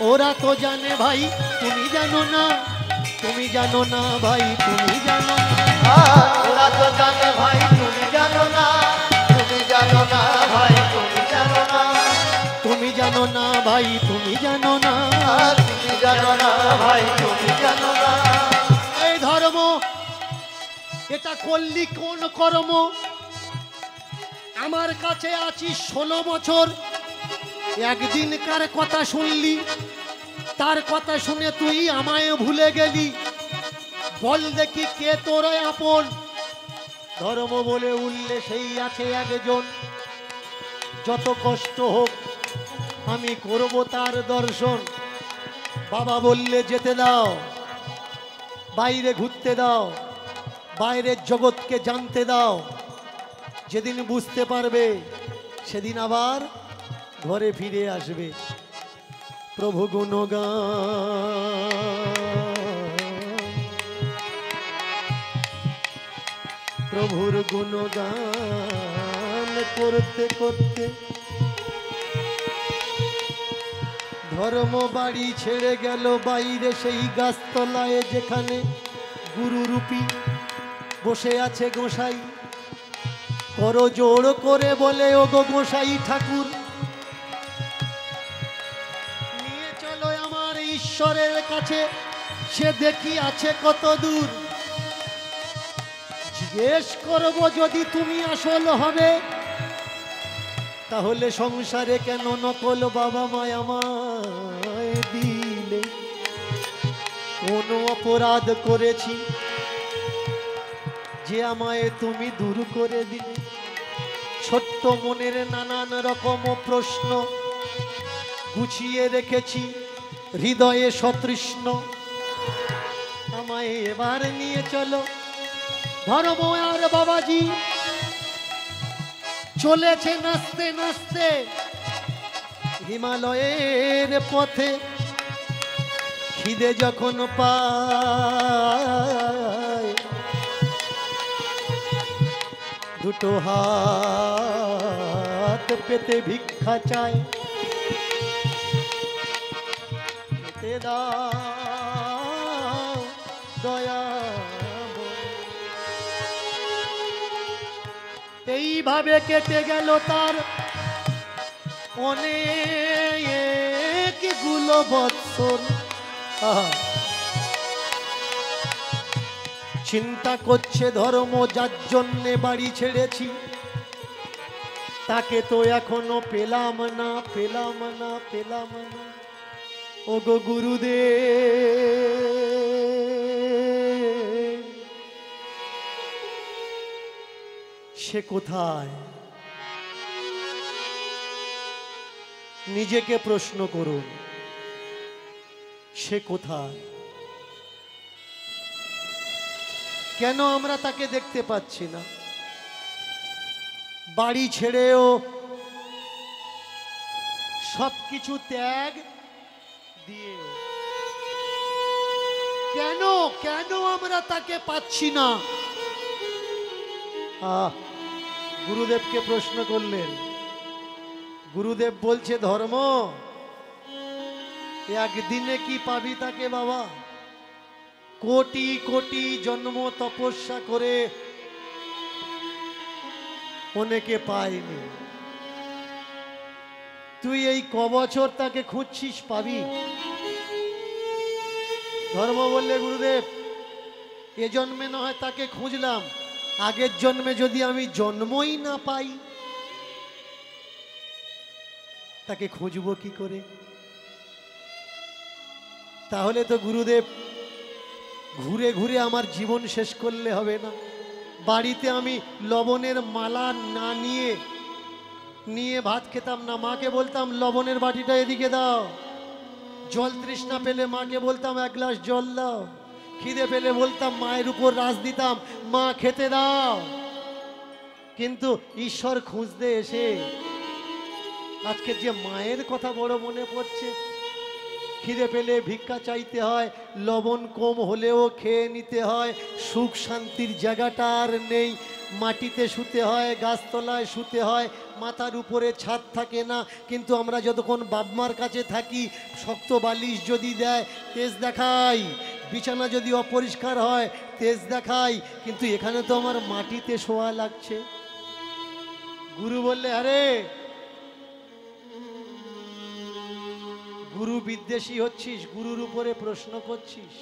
ওরা তো জানে ভাই, তুমি জানো না, তুমি জানো না ভাই, তুমি জানো না। ওরা তো জানে ভাই, তুমি জানো না, তুমি জানো না ভাই, তুমি জানো না। তুমি জানো জানো না ভাই, তুমি জানো না, তুমি জানো না ভাই, তুমি জানো না। এই ধর্ম এটা করলি কোন কর্ম? আমার কাছে আছিস 16 বছর, একদিনকার কথা শুনলি, তার কথা শুনে তুই আমায় ভুলে গেলি। বল দেখি কে তোর আপন? ধর্ম বলে উঠলে সেই আছে একজন, যত কষ্ট হোক আমি করব তার দর্শন। বাবা বললে যেতে দাও, বাইরে ঘুরতে দাও, বাইরের জগৎকে জানতে দাও। যেদিন বুঝতে পারবে সেদিন আবার ঘরে ফিরে আসবে। প্রভু গুণগান, প্রভুর গুণগান করতে করতে ধর্ম বাড়ি ছেড়ে গেল বাইরে সেই গাছতলায়, যেখানে গুরুরূপী বসে আছে গোসাই। করো জোড় করে বলে, ও গো গোসাই ঠাকুর, নিয়ে চলো আমার ঈশ্বরের কাছে, সে দেখি আছে কত দূর। জিজ্ঞেস করবো যদি তুমি আসল হবে, তাহলে সংসারে কেন নকল বাবা মায় আমায় দিলে? কোন অপরাধ করেছি যে আমায় তুমি দূর করে দিলে? ছোট্ট মনের নানান রকম প্রশ্ন গুছিয়ে রেখেছি হৃদয়ে সতৃষ্ণ। আমায় এবার নিয়ে চলো। ধর্ম আর বাবাজি চলেছে নাচতে নাচতে হিমালয়ের পথে। খিদে যখন পায় দুটো হাত পেতে ভিক্ষা চায়, পেতে দাও দয়া। এইভাবে কেটে গেল তার অনেকগুলো বৎসর। চিন্তা করছে ধর্ম, যার জন্যে বাড়ি ছেড়েছি, তাকে তো এখনো পেলাম না, পেলাম না, পেলাম না। ও গো গুরুদেব, সে কোথায়? নিজেকে প্রশ্ন করুন, সে কোথায়? কেন আমরা তাকে দেখতে পাচ্ছি না? বাড়ি ছেড়েও সবকিছু ত্যাগ দিয়েও কেন কেন আমরা তাকে পাচ্ছি না? গুরুদেবকে প্রশ্ন করলেন। গুরুদেব বলছে, ধর্ম একদিনে কি পাবি তাকে বাবা? কোটি কোটি জন্ম তপস্যা করে অনেকে পায়নি। তুই এই কবছর তাকে খুঁজছিস, পাবি? ধর্ম বললে, গুরুদেব এ জন্মে না হয় তাকে খুঁজলাম, আগের জন্মে যদি আমি জন্মই না পাই তাকে খুঁজবো কি করে? তাহলে তো গুরুদেব ঘুরে ঘুরে আমার জীবন শেষ করলে হবে না। বাড়িতে আমি লবণের মালা না নিয়ে ভাত খেতাম না। মাকে বলতাম লবণের বাটিটা এদিকে দাও। জল তৃষ্ণা পেলে মাকে বলতাম এক গ্লাস জল দাও। খিদে পেলে বলতাম মায়ের উপর রাজ দিতাম, মা খেতে দাও। কিন্তু ঈশ্বর খুঁজতে এসে আজকে যে মায়ের কথা বড় মনে পড়ছে। খিদে পেলে ভিক্ষা চাইতে হয়, লবণ কম হলেও খেয়ে নিতে হয়। সুখ শান্তির জায়গাটা আর নেই। মাটিতে শুতে হয়, গাছতলায় শুতে হয়, মাথার উপরে ছাদ থাকে না। কিন্তু আমরা যতক্ষণ বাপমার কাছে থাকি, শক্ত বালিশ যদি দেয় তেজ দেখাই, বিছানা যদি অপরিষ্কার হয় তেজ দেখাই। কিন্তু এখানে তো আমার মাটিতে শোয়া লাগছে। গুরু বললে, আরে গুরু বিদ্বেষী হচ্ছিস, গুরুর উপরে প্রশ্ন করছিস।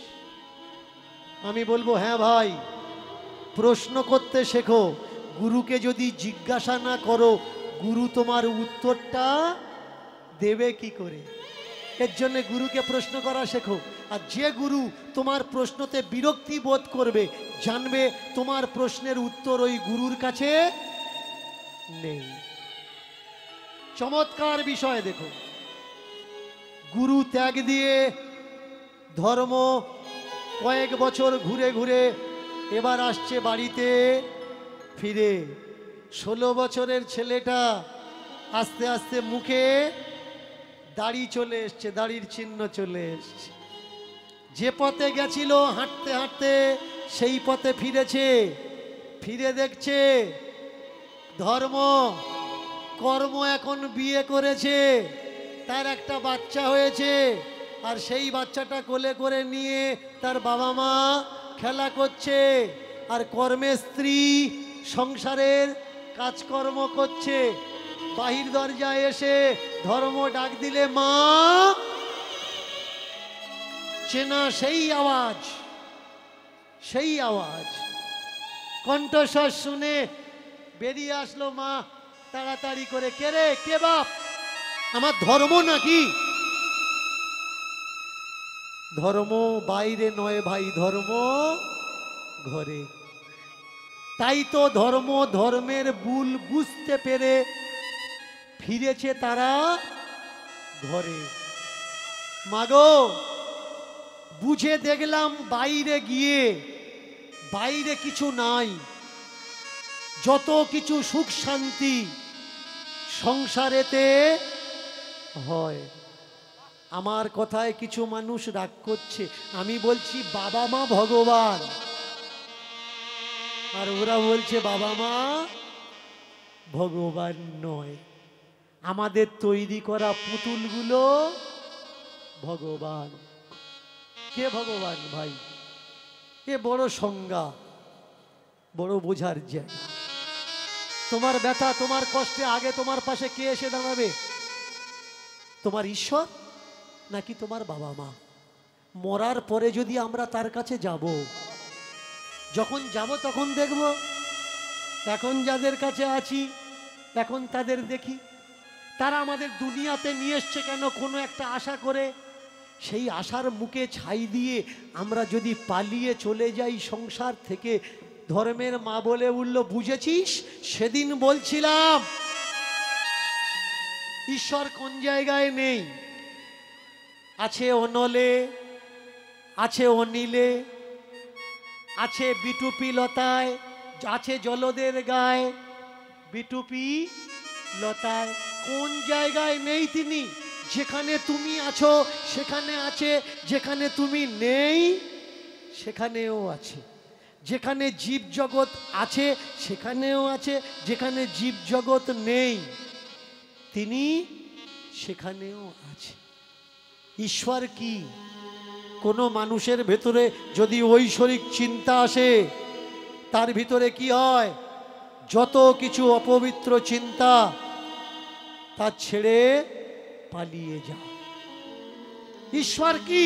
আমি বলবো হ্যাঁ ভাই, প্রশ্ন করতে শেখো। গুরুকে যদি জিজ্ঞাসা না করো, গুরু তোমার উত্তরটা দেবে কি করে? এর জন্য গুরুকে প্রশ্ন করা শেখো। আর যে গুরু তোমার প্রশ্নতে বিরক্তি বোধ করবে, জানবে তোমার প্রশ্নের উত্তর ওই গুরুর কাছে নেই। চমৎকার বিষয় দেখো, গুরু ত্যাগ দিয়ে ধর্ম কয়েক বছর ঘুরে ঘুরে এবার আসছে বাড়িতে ফিরে। 16 বছরের ছেলেটা আস্তে আস্তে মুখে দাড়ি চলে এসছে, দাড়ির চিহ্ন চলে এসছে। যে পথে গেছিল হাঁটতে হাঁটতে সেই পথে ফিরেছে। ফিরে দেখছে ধর্ম কর্ম এখন বিয়ে করেছে, তার একটা বাচ্চা হয়েছে, আর সেই বাচ্চাটা কোলে করে নিয়ে তার বাবা মা খেলা করছে। আর কর্মের স্ত্রী সংসারের কাজকর্ম করছে। বাহির দরজায় এসে ধর্ম ডাক দিলে মা, চেনা সেই আওয়াজ, সেই আওয়াজ, কণ্ঠস্বর শুনে বেরিয়ে আসলো মা তাড়াতাড়ি করে। কে রে, কে বাপ? আমার ধর্ম নাকি? ধর্ম বাইরে নয় ভাই, ধর্ম ঘরে। তাই তো ধর্ম ধর্মের ভুল বুঝতে পেরে ফিরেছে তারা ঘরে। মাগো, বুঝে দেখলাম বাইরে গিয়ে বাইরে কিছু নাই, যত কিছু সুখ শান্তি সংসারেতে হয়। আমার কথায় কিছু মানুষ রাগ করছে, আমি বলছি বাবা মা ভগবান, আর ওরা বলছে বাবা মা ভগবান নয়। আমাদের তৈরি করা পুতুলগুলো ভগবান। কে ভগবান ভাই? এ বড় সংজ্ঞা, বড় বোঝার জায়গা। তোমার ব্যথা, তোমার কষ্টে আগে তোমার পাশে কে এসে দাঁড়াবে? তোমার ঈশ্বর নাকি তোমার বাবা মা? মরার পরে যদি আমরা তার কাছে যাব, যখন যাব তখন দেখব এখন যাদের কাছে আছি এখন তাদের দেখি তারা আমাদের দুনিয়াতে নিয়ে এসছে কেন? কোনো একটা আশা করে। সেই আশার মুখে ছাই দিয়ে আমরা যদি পালিয়ে চলে যাই সংসার থেকে, ধর্মের মা বলে উঠল, বুঝেছিস সেদিন বলছিলাম ঈশ্বর কোন জায়গায় নেই? আছে অনলে, আছে অনিলে, আছে বিটুপি লতায়, আছে জলদের গায়ে। বিটুপি লতায় কোন জায়গায় নেই তিনি? যেখানে তুমি আছো সেখানে আছে, যেখানে তুমি নেই সেখানেও আছে। যেখানে জীব জগৎ আছে সেখানেও আছে, যেখানে জীব জগৎ নেই তিনি সেখানেও আছে। ঈশ্বর কি? কোনো মানুষের ভেতরে যদি ঐশ্বরিক চিন্তা আসে, তার ভিতরে কি হয়? যত কিছু অপবিত্র চিন্তা তা ছেড়ে পালিয়ে যায়। ঈশ্বর কি?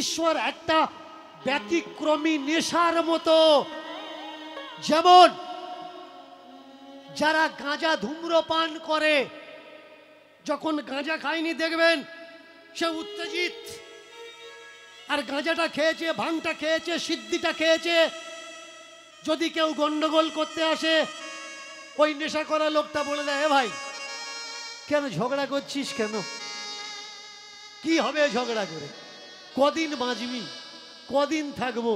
ঈশ্বর একটা ব্যতিক্রমী নেশার মতো। যেমন যারা গাঁজা ধূম্রপান করে, যখন গাঁজা খায়নি দেখবেন সে উত্তেজিত, আর গাঁজাটা খেয়েছে, ভাঙটা খেয়েছে, সিদ্ধিটা খেয়েছে। যদি কেউ গন্ডগোল করতে আসে, ওই নেশা করা লোকটা বলে দেয়, এ ভাই কেন ঝগড়া করছিস? কেন কি হবে ঝগড়া করে? কদিন বাঁচবি, কদিন থাকবো?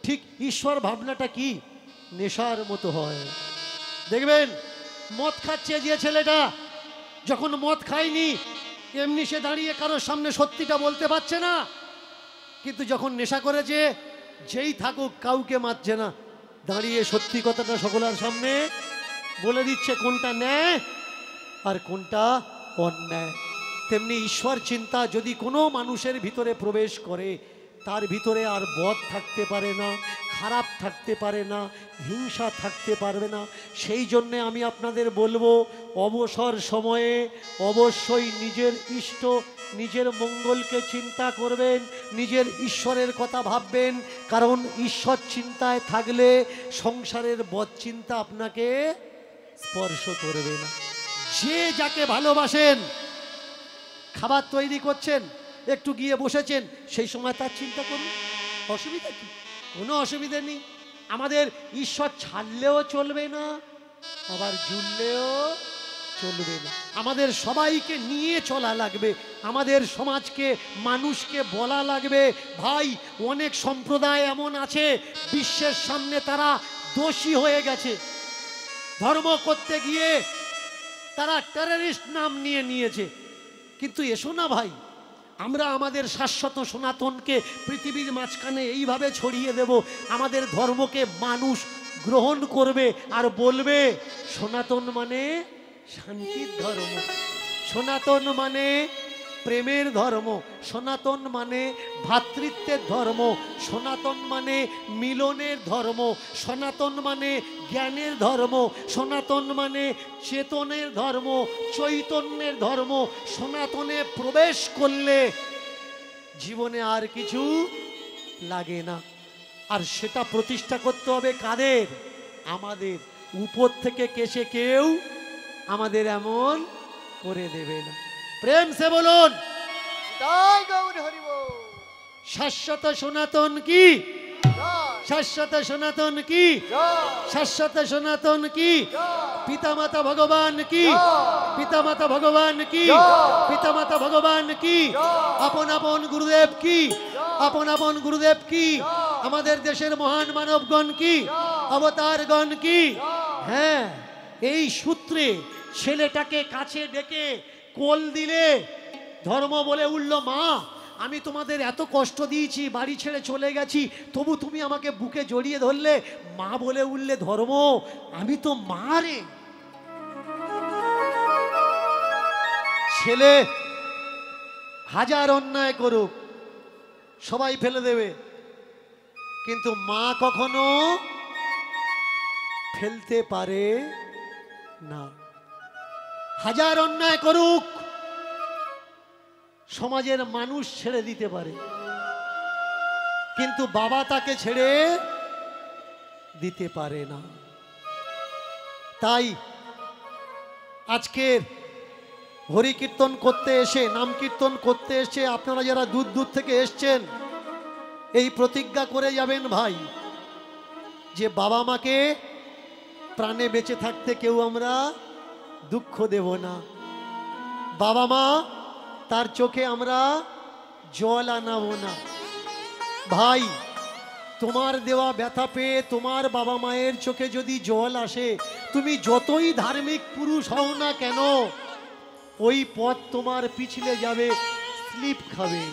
ঠিক ঈশ্বর ভাবনাটা কি নেশার মতো হয়। দেখবেন মদ খাচ্ছে যে ছেলেটা, যখন মদ খায়নি এমনি সে দাঁড়িয়ে কারোর সামনে সত্যিটা বলতে পারছে না, কিন্তু যখন নেশা করেছে যেই থাকুক কাউকে মারছে না, দাঁড়িয়ে সত্যি কথাটা সকলের সামনে বলে দিচ্ছে কোনটা ন্যায় আর কোনটা অন্যায়। তেমনি ঈশ্বর চিন্তা যদি কোনো মানুষের ভিতরে প্রবেশ করে, তার ভিতরে আর বদ থাকতে পারে না, খারাপ থাকতে পারে না, হিংসা থাকতে পারবে না। সেই জন্যে আমি আপনাদের বলবো, অবসর সময়ে অবশ্যই নিজের ইষ্ট, নিজের মঙ্গলকে চিন্তা করবেন, নিজের ঈশ্বরের কথা ভাববেন। কারণ ঈশ্বর চিন্তায় থাকলে সংসারের বদচিন্তা আপনাকে স্পর্শ করবে না। যে যাকে ভালোবাসেন, খাবার তৈরি করছেন, একটু গিয়ে বসেছেন, সেই সময় তার চিন্তা করুন। অসুবিধা কি? কোনো অসুবিধা নেই। আমাদের ঈশ্বর ছাড়লেও চলবে না, আবার জুড়লেও চলবে না। আমাদের সবাইকে নিয়ে চলা লাগবে। আমাদের সমাজকে, মানুষকে বলা লাগবে, ভাই অনেক সম্প্রদায় এমন আছে বিশ্বের সামনে তারা দোষী হয়ে গেছে। ধর্ম করতে গিয়ে তারা টেররিস্ট নাম নিয়েছে। কিন্তু এসো না ভাই, আমরা আমাদের শাশ্বত সনাতনকে পৃথিবীর মাঝখানে এইভাবে ছড়িয়ে দেব, আমাদের ধর্মকে মানুষ গ্রহণ করবে আর বলবে সনাতন মানে শান্তির ধর্ম, সনাতন মানে প্রেমের ধর্ম, সনাতন মানে ভ্রাতৃত্বের ধর্ম, সনাতন মানে মিলনের ধর্ম, সনাতন মানে জ্ঞানের ধর্ম, সনাতন মানে চেতনের ধর্ম, চৈতন্যের ধর্ম। সনাতনে প্রবেশ করলে জীবনে আর কিছু লাগে না। আর সেটা প্রতিষ্ঠা করতে হবে কাদের? আমাদের। উপর থেকে কেসে কেউ আমাদের এমন করে দেবে না। প্রেম সে বলুন জয় গৌর হরি বল। শাশ্বত সনাতন কি? জয় শাশ্বত সনাতন কি? জয় শাশ্বত সনাতন কি? জয় পিতামাতা ভগবান কি? জয় পিতামাতা ভগবান কি? জয় পিতামাতা ভগবান কি? জয় আপন আপন গুরুদেব কি? জয় আপন আপন গুরুদেব কি? জয় আমাদের দেশের মহান মানবগণ কি? জয় অবতারগণ কি? জয় হ্যাঁ, এই সূত্রে ছেলেটাকে কাছে ডেকে কোল দিলে ধর্ম বলে উঠল, মা আমি তোমাদের এত কষ্ট দিয়েছি, বাড়ি ছেড়ে চলে গেছি, তবু তুমি আমাকে বুকে জড়িয়ে ধরলে। মা বলে উঠলে, ধর্ম আমি তো মা রে। ছেলে হাজার অন্যায় করুক, সবাই ফেলে দেবে, কিন্তু মা কখনো ফেলতে পারে না। হাজার অন্যায় করুক, সমাজের মানুষ ছেড়ে দিতে পারে, কিন্তু বাবা তাকে ছেড়ে দিতে পারে না। তাই আজকের হরি কীর্তন করতে এসে, নাম কীর্তন করতে এসে আপনারা যারা দূর দূর থেকে এসছেন, এই প্রতিজ্ঞা করে যাবেন ভাই, যে বাবা মাকে প্রাণে বেঁচে থাকতে কেউ আমরা দুঃখ দেব না। বাবা মা তার চোখে আমরা জল আনাবো না। ভাই তোমার দেওয়া ব্যথা পেয়ে তোমার বাবা মায়ের চোখে যদি জল আসে, তুমি যতই ধার্মিক পুরুষ হও না কেন, ওই পথ তোমার পিছলে যাবে, স্লিপ খাবে।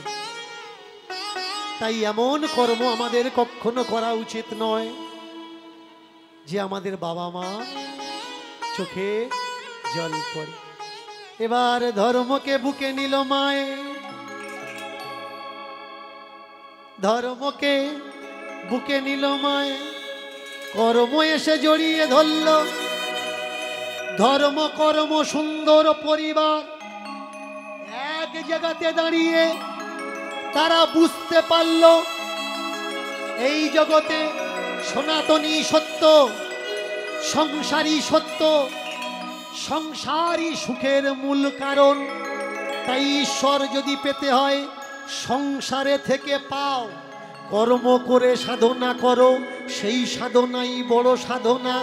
তাই এমন কর্ম আমাদের কখনো করা উচিত নয় যে আমাদের বাবা মা চোখে জল পড়ে। এবার ধর্মকে বুকে নিল মায়ে, ধর্মকে বুকে নিল মায়ে, কর্ম এসে জড়িয়ে ধরল। ধর্ম কর্ম সুন্দর পরিবার এক জায়গাতে দাঁড়িয়ে তারা বুঝতে পারল এই জগতে সনাতনী সত্য, সংসারী সত্য, সংসারই সুখের মূল কারণ। তাই ঈশ্বর যদি পেতে হয় সংসারে থেকে পাও, কর্ম করে সাধনা করো, সেই সাধনাই বড় সাধনা।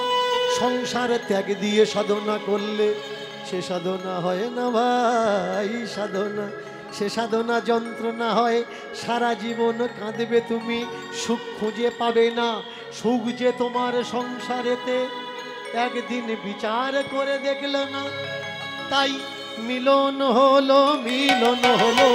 সংসার ত্যাগ দিয়ে সাধনা করলে সে সাধনা হয় না ভাই, সাধনা সে সাধনা যন্ত্রণা হয়। সারা জীবন কাঁদবে তুমি, সুখ খুঁজে পাবে না। সুখ যে তোমার সংসারেতে একদিন বিচার করে দেখল না। তাই মিলন হলো, মিলন হলো।